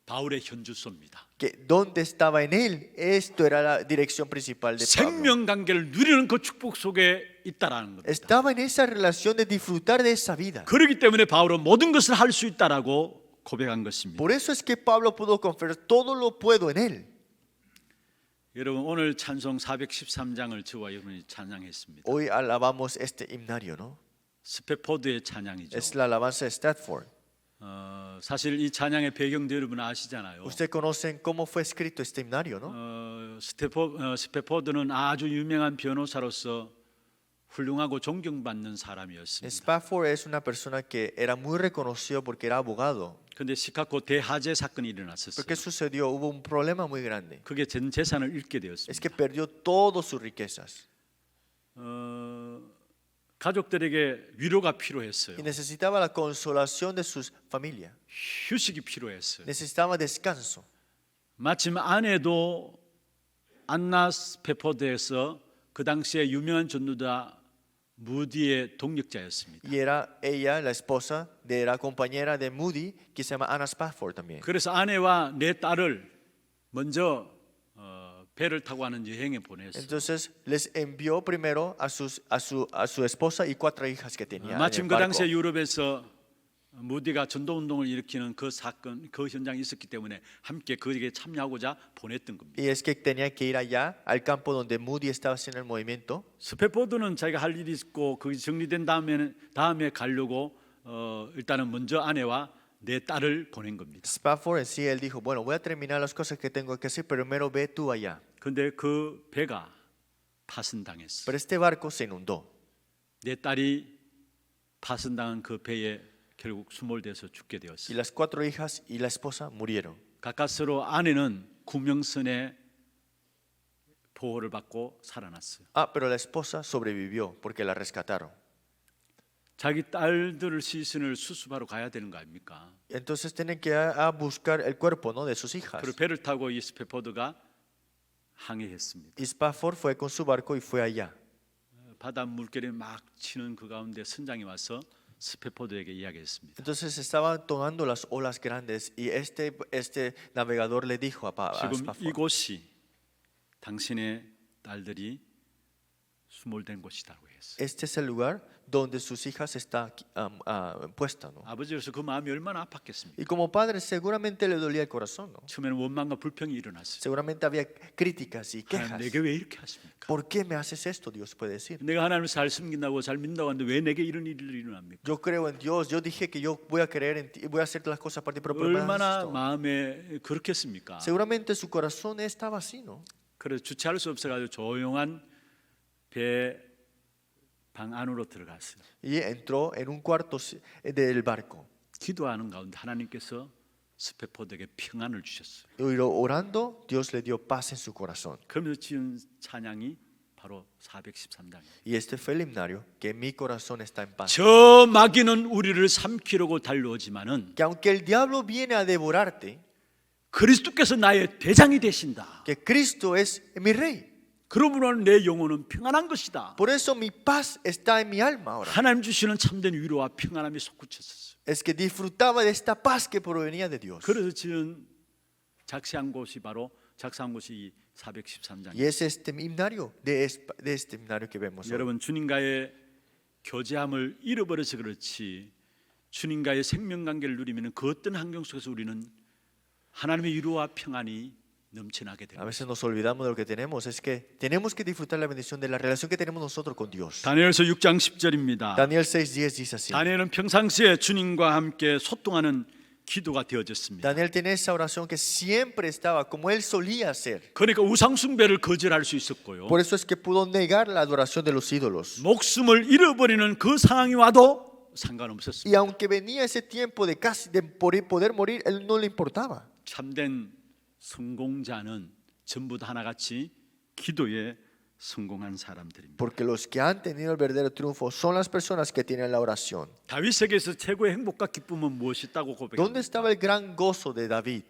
바울의 현주소입니다. Que donde estaba en Él, esto era la dirección principal de Pablo. 생명 관계를 누리는 그 축복 속에 있다라는 겁니다. Estaba en esa relación de disfrutar de esa vida. 그렇기 때문에 바울은 모든 것을 할 수 있다라고 고백한 것입니다. Por eso es que Pablo pudo confesar, todo lo puedo en Él. 여러분 오늘 찬송 413장을 저와 여러분이 찬양했습니다. Hoy alabamos este himnario, ¿no? 스페포드의 찬양이죠. Es la alabanza de Stratford. 사실 이 찬양의 배경도 여러분 아시잖아요. Ustedes conocen cómo fue escrito este himnario, ¿no? 스페포드는 아주 유명한 변호사로서 훌륭하고 존경받는 사람이었습니다. Spafford es una persona que era muy reconocido porque era abogado. 그런데 시카고 대화재 사건이 ¿Pero 일어났었어요. qué sucedió? Hubo un problema muy grande. 그게 전 재산을 잃게 Es 되었습니다. que perdió todas sus riquezas 가족들에게 위로가 필요했어요. y necesitaba la consolación de su familia. 휴식이 필요했어요. Necesitaba descanso. 마침 아내도 안나 스페포드에서 그 당시에 유명한 전도자 무디의 동력자였습니다. Y era ella, la esposa de la compañera de Moody, que se llama Anna Spafford también. 그래서 아내와 내 딸을 먼저 배를 타고 하는 여행에 보냈어요. Entonces les envió primero a su esposa y 4 hijas que tenía en 마침 el 그 barco. 당시에 유럽에서 무디가 전도 운동을 일으키는 그 사건, 그 현장이 있었기 때문에 함께 거기에 참여하고자 보냈던 겁니다. Y es que tenía que ir allá al campo donde Moody estaba haciendo el movimiento. 스페포드는 자기가 할 일이 있고 그게 정리된 다음에 가려고 일단은 먼저 아내와 내 딸을 보낸 겁니다. Spafford en sí, él dijo, bueno, voy a terminar las cosas que tengo que hacer, pero primero ve tú allá. 그런데 그 배가 파손당했어. Pero este barco se inundó. 내 딸이 파손당한 그 배에 결국 수몰돼서 죽게 Y 되었어. las 4 hijas y la esposa murieron. 가까스로 아내는 구명선의 보호를 받고 살아났어요. Ah, pero la esposa sobrevivió porque la rescataron. 자기 딸들을 시신을 수습하러 가야 되는 거 아닙니까? Entonces tienen que ir a buscar el cuerpo, ¿no?, de sus hijas. 그리고 배를 타고 이 스페포드가 항해했습니다. Y Spafford fue con su barco y fue allá. 바다 물결이 막 치는 그 가운데 선장이 와서 스페포드에게 이야기했습니다. Entonces estaban tomando las olas grandes y este navegador le dijo a 지금 Spafford, 이곳이 당신의 딸들이 수몰된 곳이라고 했어요. este es el lugar donde sus hijas está puesta, ¿no? 아버지로서 그 마음이 얼마나 아팠겠습니까? Y como padre seguramente le dolía el corazón, ¿no? 처음에는 원망과 불평이 일어났어요. Seguramente había críticas y 하나님, quejas. 내게 왜 이렇게 하십니까? ¿Por qué me haces esto? Dios puede decir. 내가 하나님을 잘 숨긴다고 잘 믿는다고 하는데 왜 내게 이런 일이 일어납니까? Yo creo en Dios, yo dije que yo voy a creer en ti y voy a hacer las cosas para ti, pero ¿por qué me haces 얼마나 esto? 마음에 그렇겠습니까? Seguramente su corazón estaba así, ¿no? 그래서 주체할 수 없어가지고 조용한 배 방 안으로 들어갔어요. Y entró en un cuarto del barco. 기도하는 가운데 하나님께서 스페포드에게 평안을 주셨어요. Y orando, Dios le dio paz en su corazón. 그러면서 지은 찬양이 바로 413장이에요. Y este fue el himnario, que mi corazón está en paz. 저 마귀는 우리를 삼키려고 달려오지만은 Que aunque el diablo viene a devorarte, 그리스도께서 나의 대장이 되신다. que Cristo es mi rey. 그러므로 내 영혼은 평안한 것이다. Por eso mi paz está en mi alma ahora. 하나님 주시는 참된 위로와 평안함이 솟구쳤었어요. Es que disfrutaba de esta paz que provenía de Dios. 그래서 지은 작사한 곳이 바로 작사한 곳이 이 413장이에요. Y es este himnario, de este himnario que vemos hoy. 여러분 주님과의 교제함을 잃어버려서 그렇지 주님과의 생명관계를 누리면 그 어떤 환경 속에서 우리는 하나님의 위로와 평안이 넘쳐나게 A 됩니다. veces nos olvidamos de lo que tenemos, es que tenemos que disfrutar la bendición de la relación que tenemos nosotros con Dios. 다니엘서 6장 10절입니다. Daniel 6:10 dice así. 다니엘은 평상시에 주님과 함께 소통하는 기도가 되어졌습니다. Daniel tenía esa oración que siempre estaba como él solía hacer. 그러니까 우상 숭배를 거절할 수 있었고요. Por eso es que pudo negar la adoración de los ídolos. 목숨을 잃어버리는 그 상황이 와도 상관없었습니다. Y aunque venía ese tiempo de casi de poder morir, él no le importaba. 참된 성공자는 전부 다 하나같이 기도에 성공한 사람들입니다. Porque los que han tenido el verdadero triunfo son las personas que tienen la oración. 다윗에게서 최고의 행복과 기쁨은 무엇이었다고 ¿Dónde 고백합니다. estaba el gran gozo de David?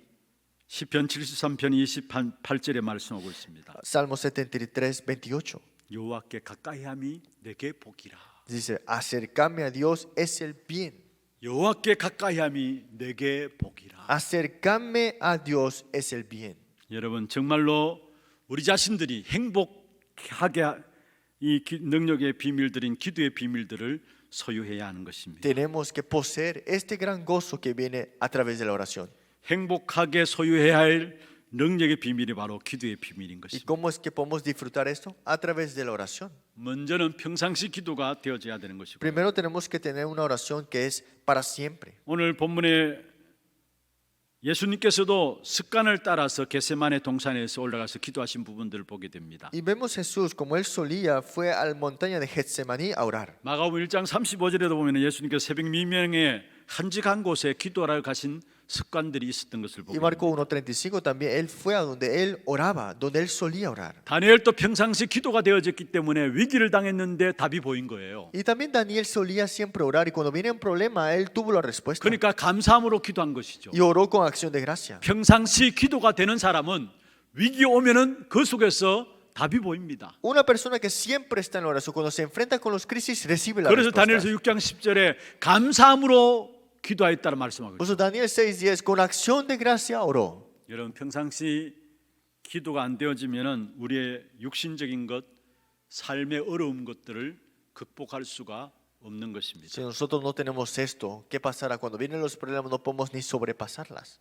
시편 73편 28절에 말씀하고 있습니다. Salmo 73:28. 여호와께 가까이함이 내게 복이라. Dice, acercarme a Dios es el bien. 여호와께 가까이함이 내게 복이라. Acercarme a Dios es el bien. 여러분 정말로 우리 자신들이 행복하게 이 능력의 비밀들인 기도의 비밀들을 소유해야 하는 것입니다. Tenemos que poseer este gran gozo que viene a través de la oración. 행복하게 소유해야 할 능력의 비밀이 바로 기도의 비밀인 ¿Y 것입니다. cómo es que podemos disfrutar esto? A través de la oración. 먼저는 평상시 기도가 되어져야 되는 것이고 Primero tenemos que tener una oración que es para siempre. 오늘 본문에 예수님께서도 습관을 따라서 겟세마네 동산에서 올라가서 기도하신 부분들을 보게 됩니다. Y vemos Jesús, como él solía, fue a la montaña de Getsemaní a orar. 마가복음 1장 35절에도 보면 예수님께서 새벽 미명에 한적한 곳에 기도하러 가신 습관들이 있었던 것을 보게 Y 됩니다. Marco 1:35 también, él fue a donde él oraba, donde él solía orar. 다니엘도 평상시 기도가 되어졌기 때문에 위기를 당했는데 답이 보인 거예요. Y también Daniel solía siempre orar y cuando viene un problema, él tuvo la respuesta. 그러니까 감사함으로 기도한 것이죠. Y oró con acción de gracia. 평상시 기도가 되는 사람은 위기 오면은 그 속에서 답이 보입니다. Una persona que siempre está en la oración, cuando se enfrenta con los crisis, recibe la 그래서 respuesta. 다니엘서 6장 10절에 감사함으로 기도하였다는 말씀하고 Por 있습니다. eso Daniel 6:10, con acción de gracia oró. 여러분 평상시 기도가 안 되어지면은 우리의 육신적인 것, 삶의 어려운 것들을 극복할 수가 없는 것입니다. Si nosotros no tenemos esto, ¿qué pasará? Cuando vienen los problemas no podemos ni sobrepasarlas.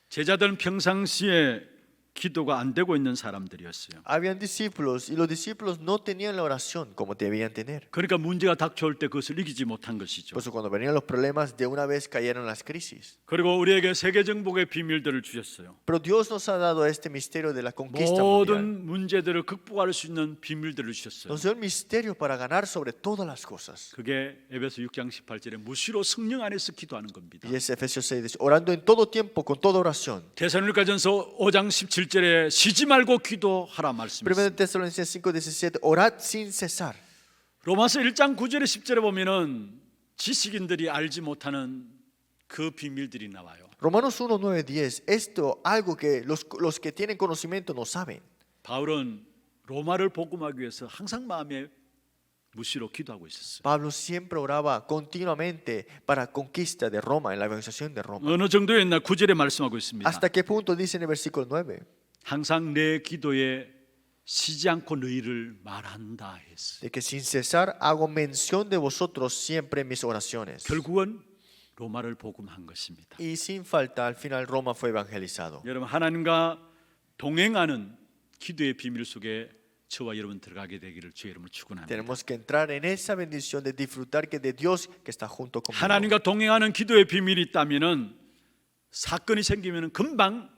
제자들은 평상시에 기도가 안 되고 있는 사람들이었어요. Habían discípulos y los discípulos no tenían la oración como debían tener. 그러니까 문제가 닥쳐올 때 그것을 이기지 못한 것이죠. Por eso cuando venían los problemas, de una vez cayeron las crisis. 그리고 우리에게 세계 정복의 비밀들을 주셨어요. Pero Dios nos ha dado este misterio de la conquista mundial. 모든 문제들을 극복할 수 있는 비밀들을 주셨어요. Nos dio el misterio para ganar sobre todas las cosas. 그게 에베소 6장 18절에 무시로 성령 안에서 기도하는 겁니다. Y es Efesios 6, dice, orando en todo tiempo, con toda oración. 데살로니가전서 5장 17절에 쉬지 말고 기도하라 Primero 말씀했습니다. de Tesalonicenses 5:17, orad sin cesar. 로마서 1장 9절에 10절에 보면은 지식인들이 알지 못하는 그 비밀들이 나와요. Romanos 1, 9, 10, esto algo que los que tienen conocimiento no saben. 바울은 로마를 복음하기 위해서 항상 마음에 무시로 기도하고 있었어요. Pablo siempre oraba continuamente para conquista de Roma, en la evangelización de Roma. 어느 정도였나 9절에 말씀하고 있습니다. ¿Hasta qué punto dice en el versículo 9? 항상 내 기도에 쉬지 않고 너희를 말한다 했어. de que sin cesar hago mención de vosotros siempre en mis oraciones. 결국은 로마를 복음한 것입니다. Y sin falta, al final Roma fue evangelizado. 여러분, 하나님과 동행하는 기도의 비밀 속에 저와 여러분 들어가게 되기를 주의 이름으로 축원합니다. Tenemos que entrar en esa bendición de disfrutar que de Dios que está junto conmigo. 하나님과 동행하는 기도의 비밀이 있다면은 사건이 생기면은 금방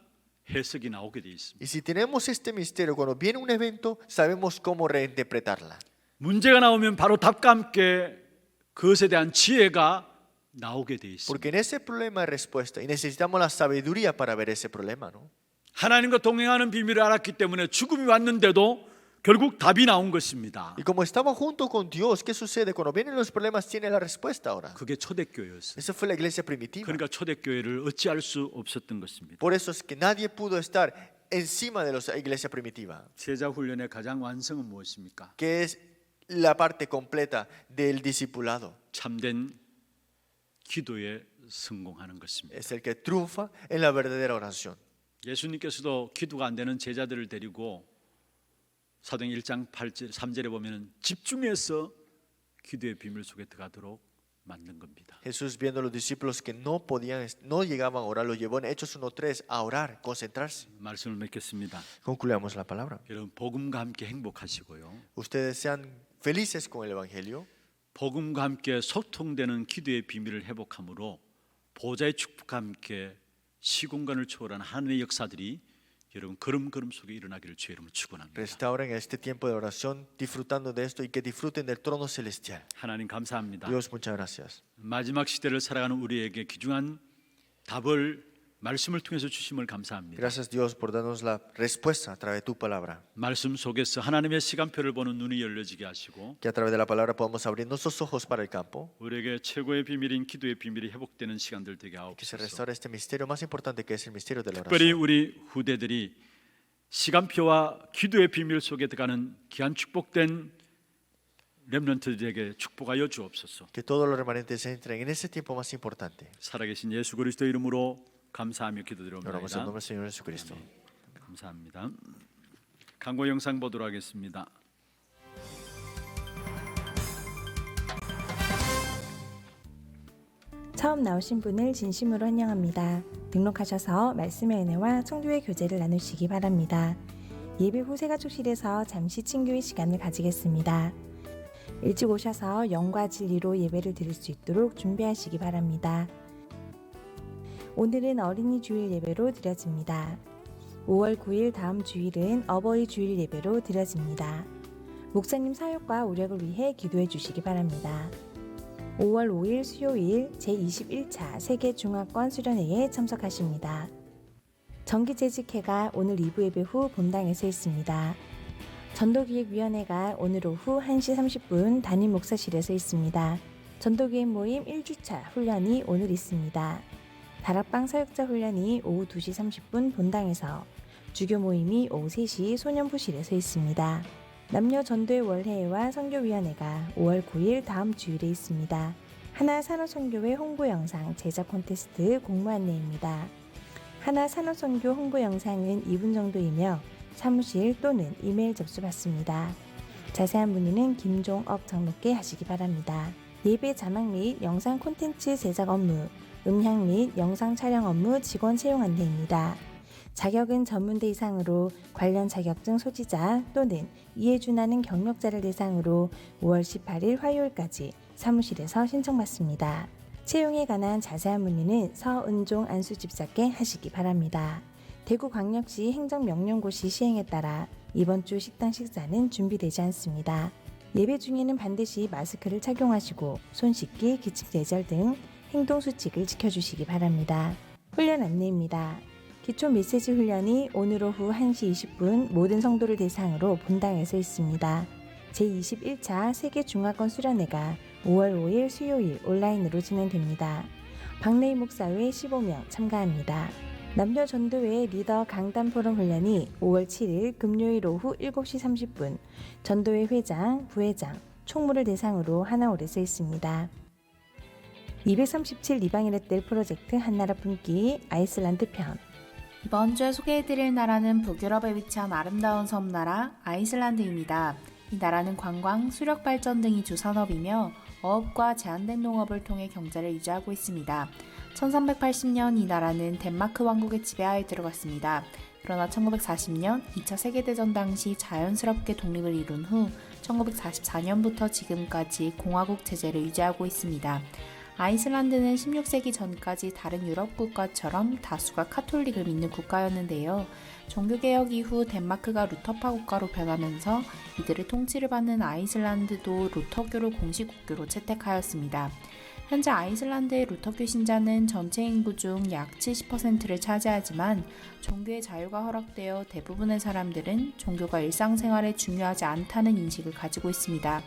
해석이 나오게 돼 있습니다. Y si tenemos este misterio, cuando viene un evento, sabemos cómo reinterpretarla. 문제가 나오면 바로 답과 함께 그것에 대한 지혜가 나오게 돼 있습니다. Porque en ese problema hay respuesta y necesitamos la sabiduría para ver ese problema, ¿no? 하나님과 동행하는 비밀을 알았기 때문에 죽음이 왔는데도 결국 답이 나온 것입니다. Y como estamos junto con Dios, ¿qué sucede? Cuando vienen los problemas, tiene la respuesta ahora. 그게 초대교회였어요. Esa fue la iglesia primitiva. 그러니까 초대교회를 어찌할 수 없었던 것입니다. Por eso es que nadie pudo estar encima de la iglesia primitiva. 제자 훈련의 가장 완성은 무엇입니까? Que es la parte completa del discipulado. 참된 기도에 성공하는 것입니다. Es el que triunfa en la verdadera oración. 예수님께서도 기도가 안 되는 제자들을 데리고 사도행 1장 8절 3절에 보면은 집중해서 기도의 비밀 속에 들어가도록 만든 겁니다. Jesús, viendo a los discípulos que no llegaban a orar, los llevó en Hechos 1:3 a orar, concentrarse. 말씀을 맺겠습니다. Concluyamos la palabra. 여러분, 복음과 함께 행복하시고요. Ustedes sean felices con el evangelio. 복음과 함께 소통되는 기도의 비밀을 회복함으로 보좌의 축복과 함께 시공간을 초월한 하늘의 역사들이 여러분 걸음걸음 속에 일어나기를 주의 이름으로 축원합니다. Restauren este tiempo de oración disfrutando de esto y que disfruten del trono celestial. 하나님 감사합니다. Dios, muchas gracias. 마지막 시대를 살아가는 우리에게 귀중한 답을 말씀을 통해서 주심을 감사합니다. Gracias Dios por darnos la respuesta a través de tu palabra. 말씀 속에서 하나님의 시간표를 보는 눈이 열려지게 하시고 Que a través de la palabra podamos abrir nuestros ojos para el campo. 우리에게 최고의 비밀인 기도의 비밀이 회복되는 시간들 되게 Que se 하옵소서. restaure este misterio más importante que es el misterio de la 특별히 oración. 우리 후대들이 시간표와 기도의 비밀 속에 들어가는 귀한 축복된 렘넌트들에게 축복하여 주옵소서. Que todos los remanentes entren en ese tiempo más importante. 살아계신 예수 그리스도 이름으로 감사하며 Oramos en el 기도드립니다. nombre del Señor Jesucristo. 감사합니다. 광고 영상 보도록 하겠습니다. 처음 나오신 분을 진심으로 환영합니다. 등록하셔서 말씀의 은혜와 성도의 교제를 나누시기 바랍니다. 예배 후 새가족실에서 잠시 친교의 시간을 가지겠습니다. 일찍 오셔서 영과 진리로 예배를 드릴 수 있도록 준비하시기 바랍니다. 오늘은 어린이 주일 예배로 드려집니다. 5월 9일 다음 주일은 어버이 주일 예배로 드려집니다. 목사님 사역과 우력을 위해 기도해 주시기 바랍니다. 5월 5일 수요일 제21차 세계중화권 수련회에 참석하십니다. 정기재직회가 오늘 2부 예배 후 본당에서 있습니다. 전도기획위원회가 오늘 오후 1시 30분 담임 목사실에서 있습니다. 전도기획 모임 1주차 훈련이 오늘 있습니다. 다락방 사역자 훈련이 오후 2시 30분 본당에서, 주교 모임이 오후 3시 소년부실에서 있습니다. 남녀 전도의 월회와 선교위원회가 5월 9일 다음 주일에 있습니다. 하나 산업선교회 홍보 영상 제작 콘테스트 공모 안내입니다. 하나 산업선교 홍보 영상은 2분 정도이며 사무실 또는 이메일 접수 받습니다. 자세한 문의는 김종업 장로께 하시기 바랍니다. 예배 자막 및 영상 콘텐츠 제작 업무, 음향 및 영상 촬영 업무 직원 채용 안내입니다. 자격은 전문대 이상으로 관련 자격증 소지자 또는 이에 준하는 경력자를 대상으로 5월 18일 화요일까지 사무실에서 신청받습니다. 채용에 관한 자세한 문의는 서은종 안수집사께 하시기 바랍니다. 대구광역시 행정명령고시 시행에 따라 이번 주 식당 식사는 준비되지 않습니다. 예배 중에는 반드시 마스크를 착용하시고 손 씻기, 기침 예절 등 행동수칙을 지켜주시기 바랍니다. 훈련 안내입니다. 기초 메시지 훈련이 오늘 오후 1시 20분 모든 성도를 대상으로 본당에서 있습니다. 제21차 세계중화권 수련회가 5월 5일 수요일 온라인으로 진행됩니다. 박래희 목사 외 15명 참가합니다. 남녀 전도회 리더 강단 포럼 훈련이 5월 7일 금요일 오후 7시 30분 전도회 회장, 부회장, 총무를 대상으로 하나홀에서 있습니다. 237 이방인의 뜰 프로젝트 한나라 품기 아이슬란드 편 이번 주에 소개해드릴 나라는 북유럽에 위치한 아름다운 섬나라 아이슬란드입니다. 이 나라는 관광, 수력 발전 등이 주 산업이며 어업과 제한된 농업을 통해 경제를 유지하고 있습니다. 1380년 이 나라는 덴마크 왕국의 지배하에 들어갔습니다. 그러나 1940년 2차 세계대전 당시 자연스럽게 독립을 이룬 후 1944년부터 지금까지 공화국 체제를 유지하고 있습니다. 아이슬란드는 16세기 전까지 다른 유럽 국가처럼 다수가 카톨릭을 믿는 국가였는데요. 종교개혁 이후 덴마크가 루터파 국가로 변하면서 이들의 통치를 받는 아이슬란드도 루터교를 공식 국교로 채택하였습니다. 현재 아이슬란드의 루터교 신자는 전체 인구 중 약 70%를 차지하지만 종교의 자유가 허락되어 대부분의 사람들은 종교가 일상생활에 중요하지 않다는 인식을 가지고 있습니다.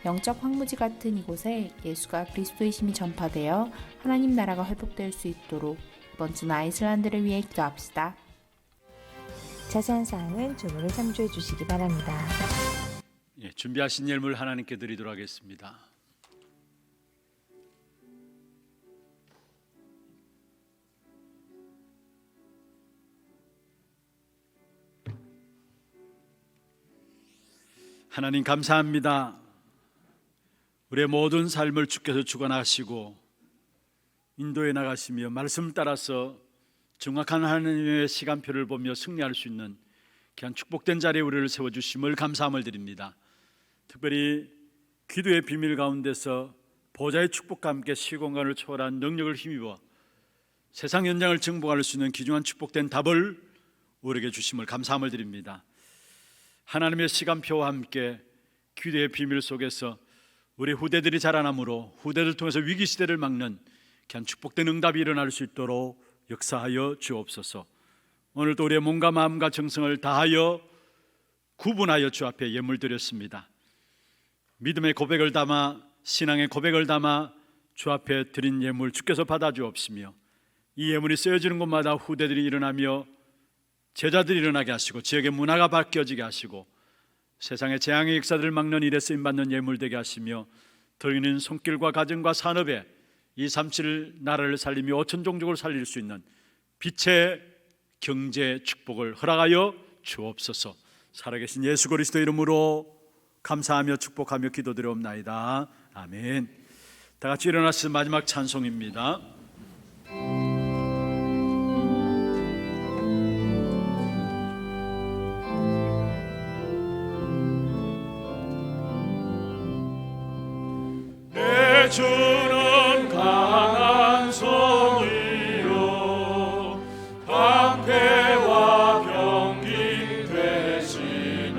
영적 황무지 같은 이곳에 예수가 그리스도의 힘이 전파되어 하나님 나라가 회복될 수 있도록 이번 주는 아이슬란드를 위해 기도합시다. 자세한 사항은 주보를 참조해 주시기 바랍니다. 준비하신 예물 하나님께 드리도록 하겠습니다. 하나님 감사합니다. 우리의 모든 삶을 주께서 주관하시고 인도해 나가시며 말씀 따라서 정확한 하나님의 시간표를 보며 승리할 수 있는 귀한 축복된 자리에 우리를 세워주심을 감사함을 드립니다. 특별히 기도의 비밀 가운데서 보좌의 축복과 함께 시공간을 초월한 능력을 힘입어 세상 현장을 정복할 수 있는 귀중한 축복된 답을 우리에게 주심을 감사함을 드립니다. 하나님의 시간표와 함께 기도의 비밀 속에서 우리 후대들이 자라나므로 후대들 통해서 위기시대를 막는 귀한 축복된 응답이 일어날 수 있도록 역사하여 주옵소서. 오늘도 우리의 몸과 마음과 정성을 다하여 구분하여 주 앞에 예물 드렸습니다. 믿음의 고백을 담아 신앙의 고백을 담아 주 앞에 드린 예물 주께서 받아 주옵시며 이 예물이 쓰여지는 곳마다 후대들이 일어나며 제자들이 일어나게 하시고 지역의 문화가 바뀌어지게 하시고 세상의 재앙의 역사들을 막는 일에 쓰임받는 예물 되게 하시며 들리는 손길과 가정과 산업에 237 나라를 살리며 5천 종족을 살릴 수 있는 빛의 경제 축복을 허락하여 주옵소서. 살아계신 예수 그리스도 이름으로 감사하며 축복하며 기도드리옵나이다. 아멘. 다 같이 일어나서 마지막 찬송입니다. 내 주는 강한 성이요 방패와 병기 되시니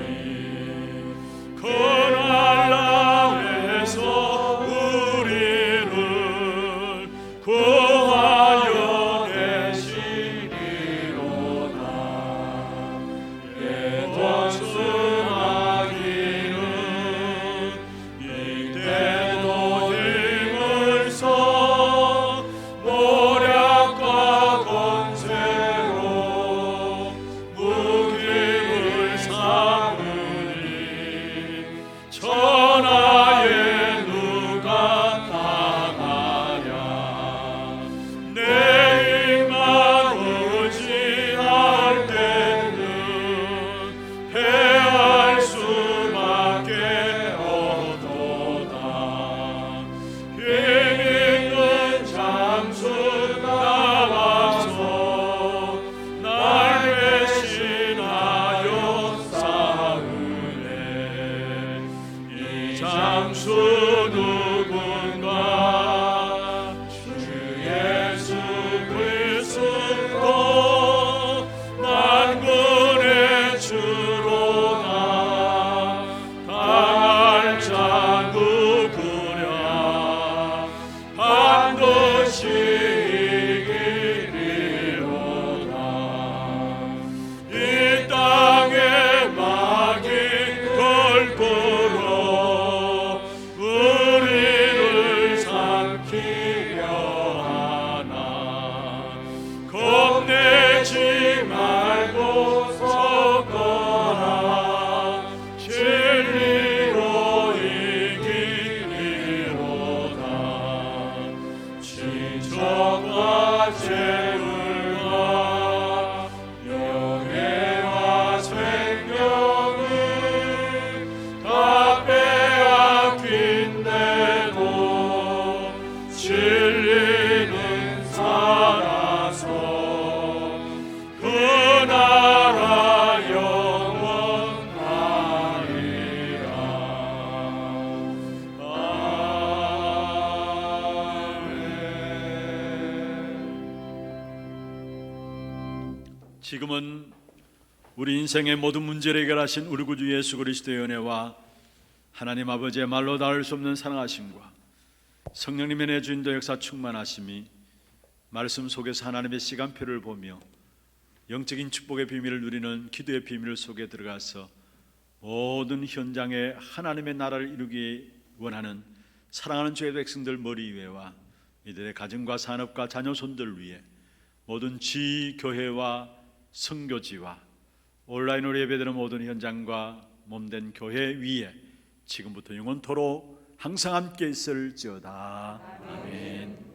그날 날에서 우리를 구하여 계시리로다. 내 원수마귀는 이때도 힘을 써 모략과 권세로 무기를 삼으니 천하에 누가 당하랴. 내 입만 의지할 때는 패할 수밖에 없도다. 힘 있는 장수 나와서 날 배신하여 싸우네. 이 장수 누군가 주 예수 그리스도 만군의 주로나. 당할 자 누구랴. 반드시 이기리로다. 이 땅에 막이 걸고로 우리를 삼키려 하나. 겁내지 말고 서거라. 진리로 이기리로다. 친척과 재물과 지금은 우리 인생의 모든 문제를 해결하신 우리 구주 예수 그리스도의 은혜와 하나님 아버지의 말로 닿을 수 없는 사랑하심과 성령님의 내주인도 역사 충만하심이 말씀 속에서 하나님의 시간표를 보며 영적인 축복의 비밀을 누리는 기도의 비밀 속에 들어가서 모든 현장에 하나님의 나라를 이루기 원하는 사랑하는 주의 백성들 머리 위에와 이들의 가정과 산업과 자녀손들 위에 모든 지교회와 선교지와 온라인으로 예배드리는 모든 현장과 몸된 교회 위에 지금부터 영원토록 항상 함께 있을지어다. 아멘.